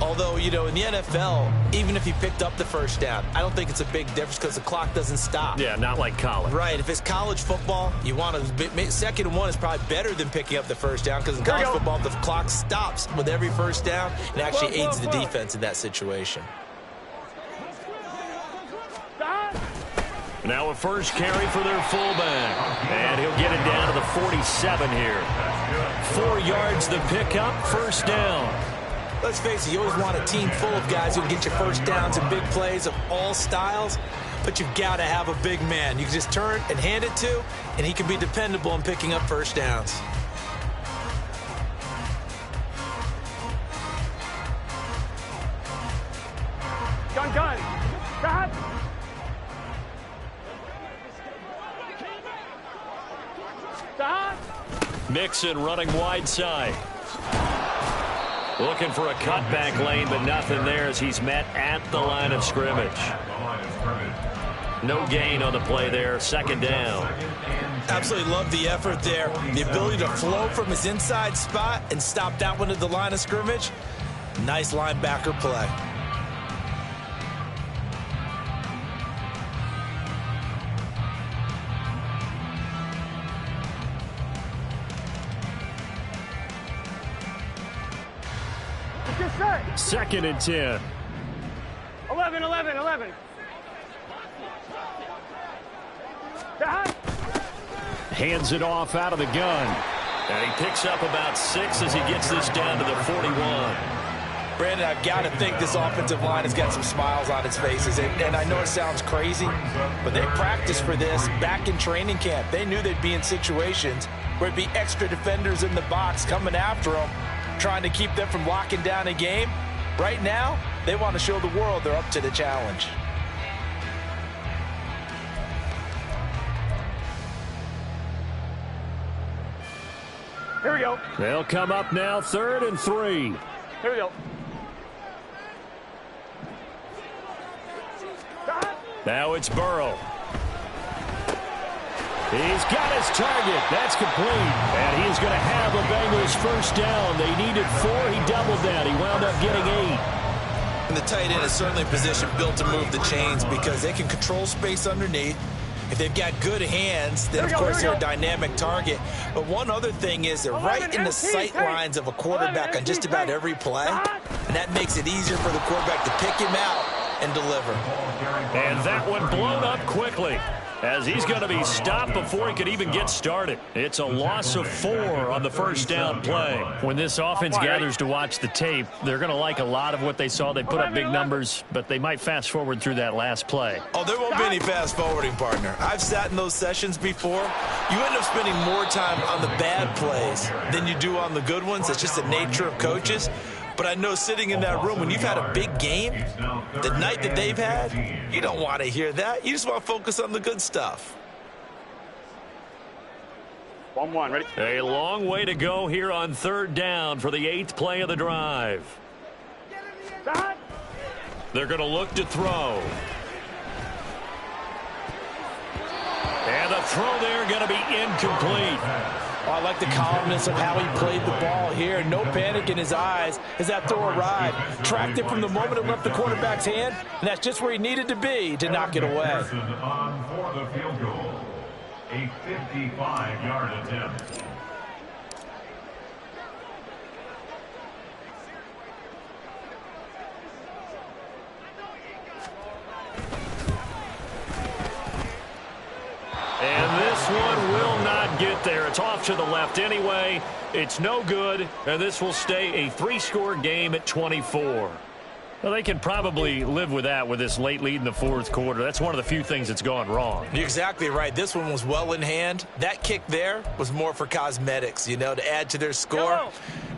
Although, you know, in the NFL, even if you picked up the 1st down, I don't think it's a big difference because the clock doesn't stop. Yeah, not like college. Right. If it's college football, you want to 2nd and 1 is probably better than picking up the 1st down because in college football, the clock stops with every 1st down and actually aids the defense in that situation. Now a first carry for their fullback. And he'll get it down to the 47 here. 4 yards the pickup, 1st down. Let's face it, you always want a team full of guys who can get you 1st downs and big plays of all styles, but you've got to have a big man you can just turn and hand it to, and he can be dependable in picking up 1st downs. Gun. God. Mixon running wide side. Looking for a cutback lane, but nothing there as he's met at the line of scrimmage. No gain on the play there, 2nd down. Absolutely love the effort there. The ability to flow from his inside spot and stop that one at the line of scrimmage. Nice linebacker play. Second and 10. 11. Hands it off out of the gun. And he picks up about 6 as he gets this down to the 41. Brandon, I've got to think this offensive line has got some smiles on its faces. And I know it sounds crazy, but they practiced for this back in training camp. They knew they'd be in situations where it'd be extra defenders in the box coming after them, trying to keep them from locking down a game. Right now, they want to show the world they're up to the challenge. Here we go. They'll come up now, 3rd and 3. Here we go. Now it's Burrow. He's got his target. That's complete. And he's going to have a Bengals 1st down. They needed 4. He doubled that. He wound up getting 8. And the tight end is certainly a position built to move the chains because they can control space underneath. If they've got good hands, then, of course, they're a dynamic target. But one other thing is they're right in the sight lines of a quarterback on just about every play. And that makes it easier for the quarterback to pick him out and deliver. And that one blown up quickly as he's going to be stopped before he could even get started. It's a loss of 4 on the 1st down play. When this offense gathers to watch the tape, they're going to like a lot of what they saw. They put up big numbers, but they might fast forward through that last play. Oh, there won't be any fast forwarding, partner. I've sat in those sessions before. You end up spending more time on the bad plays than you do on the good ones. It's just the nature of coaches. But I know sitting in that room, when you've had a big game, the night that they've had, you don't want to hear that. You just want to focus on the good stuff. 1-1, ready? A long way to go here on 3rd down for the 8th play of the drive. They're going to look to throw. And throw there going to be incomplete. Oh, I like the calmness of how he played the ball here. No panic in his eyes as that throw arrived. Tracked it from the moment it left the quarterback's hand, and that's just where he needed to be to knock it away. On for the field goal. A 55-yard attempt. And this one will not get there. It's off to the left anyway. It's no good, and this will stay a 3-score game at 24. Well, they can probably live with that with this late lead in the fourth quarter. That's one of the few things that's gone wrong. You're exactly right. This one was well in hand. That kick there was more for cosmetics, you know, to add to their score.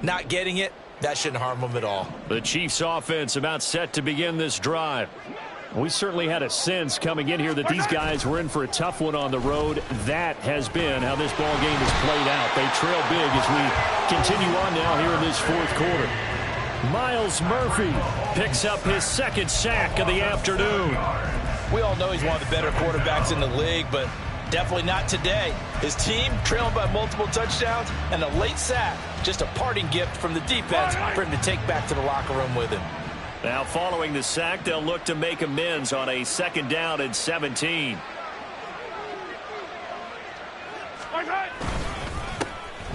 Not getting it, that shouldn't harm them at all. The Chiefs offense about set to begin this drive. We certainly had a sense coming in here that these guys were in for a tough one on the road. That has been how this ball game has played out. They trail big as we continue on now here in this fourth quarter. Myles Murphy picks up his second sack of the afternoon. We all know he's one of the better quarterbacks in the league, but definitely not today. His team trailing by multiple touchdowns and a late sack. Just a parting gift from the defense for him to take back to the locker room with him. Now following the sack, they'll look to make amends on a 2nd down and 17.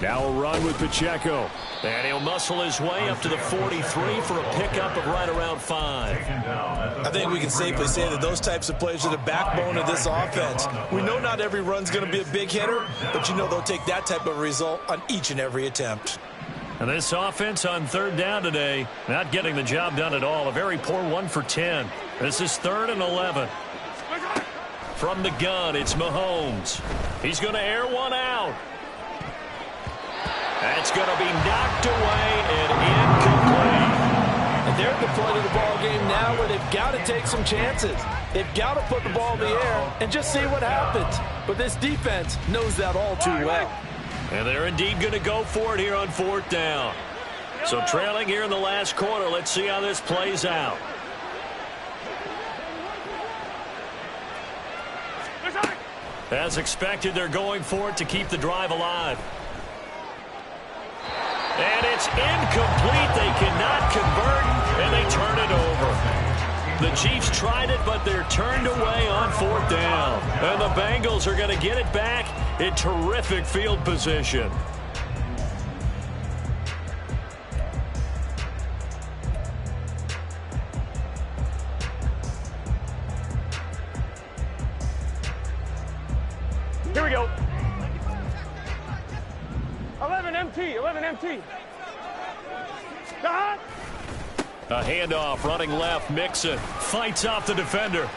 Now a run with Pacheco. And he'll muscle his way up to the 43 for a pickup of right around 5. I think we can safely say that those types of plays are the backbone of this offense. We know not every run's going to be a big hitter, but you know they'll take that type of result on each and every attempt. And this offense on 3rd down today, not getting the job done at all. A very poor 1 for 10. This is 3rd and 11. From the gun, it's Mahomes. He's going to air one out. That's going to be knocked away and incomplete. And they're at the point of the ball game now where they've got to take some chances. They've got to put the ball in the air and just see what happens. But this defense knows that all too well. And they're indeed going to go for it here on 4th down. So trailing here in the last quarter, let's see how this plays out. As expected, they're going for it to keep the drive alive. And it's incomplete. They cannot convert, and they turn it over. The Chiefs tried it, but they're turned away on 4th down. And the Bengals are going to get it back in terrific field position. Here we go. 11 MT, 11 MT. Stop. A handoff, running left, Mixon fights off the defender.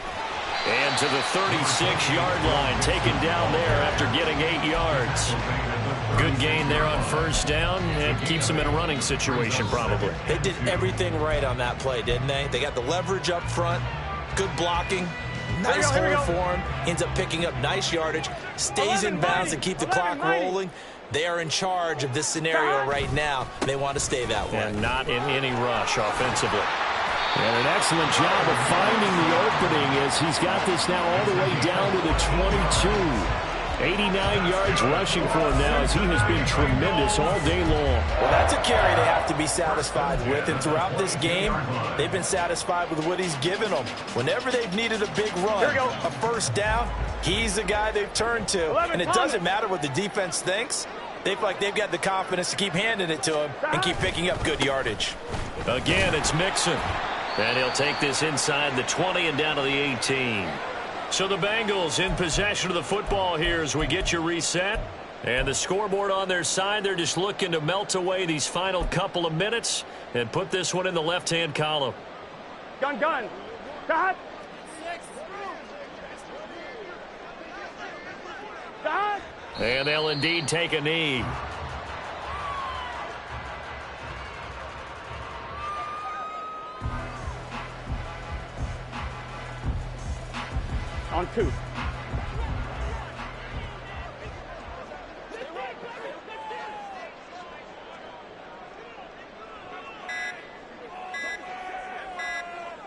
And to the 36-yard line, taken down there after getting 8 yards. Good gain there on 1st down, and keeps them in a running situation probably. They did everything right on that play, didn't they? They got the leverage up front, good blocking, nice hold for him, ends up picking up nice yardage, stays in bounds and keep the clock rolling. They are in charge of this scenario right now. They want to stay that way. And not in any rush offensively. And an excellent job of finding the opening as he's got this now all the way down to the 22. 89 yards rushing for him now as he has been tremendous all day long. Well, that's a carry they have to be satisfied with. And throughout this game, they've been satisfied with what he's given them. Whenever they've needed a big run, a 1st down, he's the guy they've turned to. And it doesn't matter what the defense thinks. They feel like they've got the confidence to keep handing it to him and keep picking up good yardage. Again, it's Mixon. And he'll take this inside the 20 and down to the 18. So the Bengals in possession of the football here as we get you reset. And the scoreboard on their side, they're just looking to melt away these final couple of minutes and put this one in the left-hand column. Gun, gun. Stop. Stop. And they'll indeed take a knee. On 2.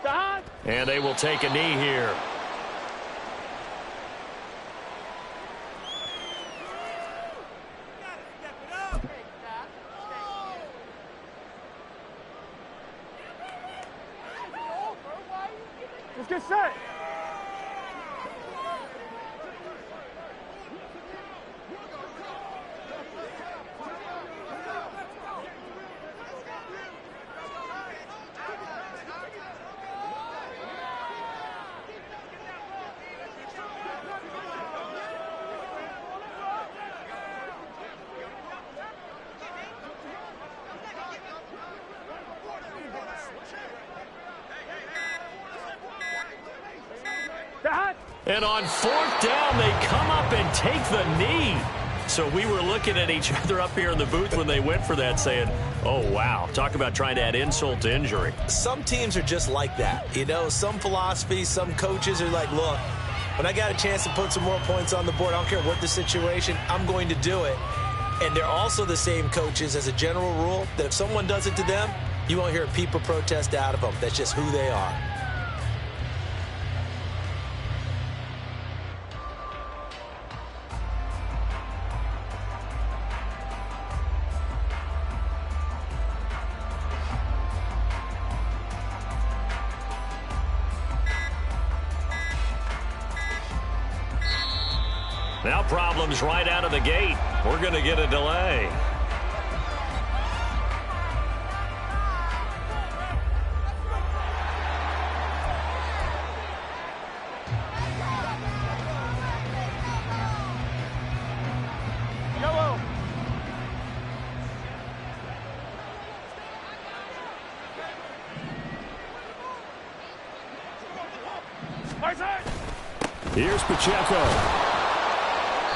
Stop. And they will take a knee here. And on 4th down, they come up and take the knee. So we were looking at each other up here in the booth when they went for that saying, oh, wow, talk about trying to add insult to injury. Some teams are just like that. You know, some philosophies, some coaches are like, look, when I got a chance to put some more points on the board, I don't care what the situation, I'm going to do it. And they're also the same coaches as a general rule that if someone does it to them, you won't hear a peep or protest out of them. That's just who they are. Now problems right out of the gate. We're going to get a delay. Yellow. Here's Pacheco.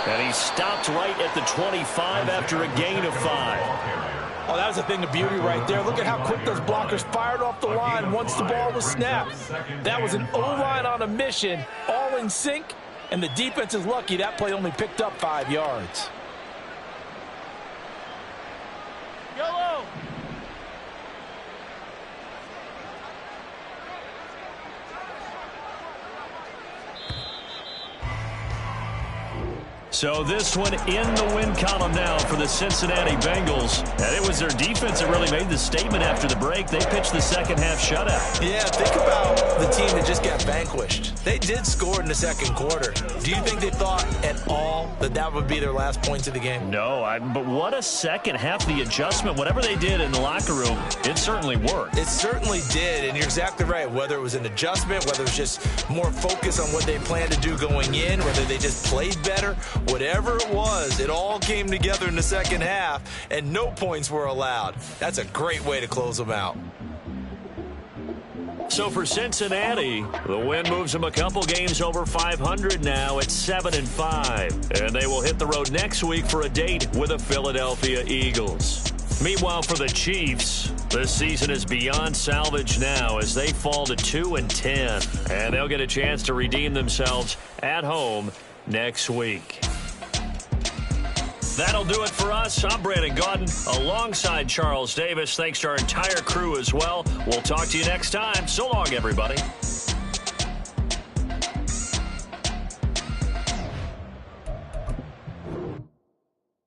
And he stopped right at the 25 after a gain of 5. Oh, that was a thing of beauty right there. Look at how quick those blockers fired off the line once the ball was snapped. That was an O-line on a mission, all in sync, and the defense is lucky that play only picked up 5 yards. Yellow. So this one in the win column now for the Cincinnati Bengals. And it was their defense that really made the statement after the break. They pitched the second half shutout. Yeah, think about the team that just got vanquished. They did score in the second quarter. Do you think they thought at all that that would be their last points of the game? No, but what a second half. The adjustment, whatever they did in the locker room, it certainly worked. It certainly did, and you're exactly right. Whether it was an adjustment, whether it was just more focus on what they planned to do going in, whether they just played better, whatever it was, it all came together in the second half, and no points were allowed. That's a great way to close them out. So for Cincinnati, the win moves them a couple games over 500 now at 7-5. And they will hit the road next week for a date with the Philadelphia Eagles. Meanwhile, for the Chiefs, this season is beyond salvage now as they fall to 2-10. And they'll get a chance to redeem themselves at home next week. That'll do it for us. I'm Brandon Gaudin alongside Charles Davis. Thanks to our entire crew as well. We'll talk to you next time. So long, everybody.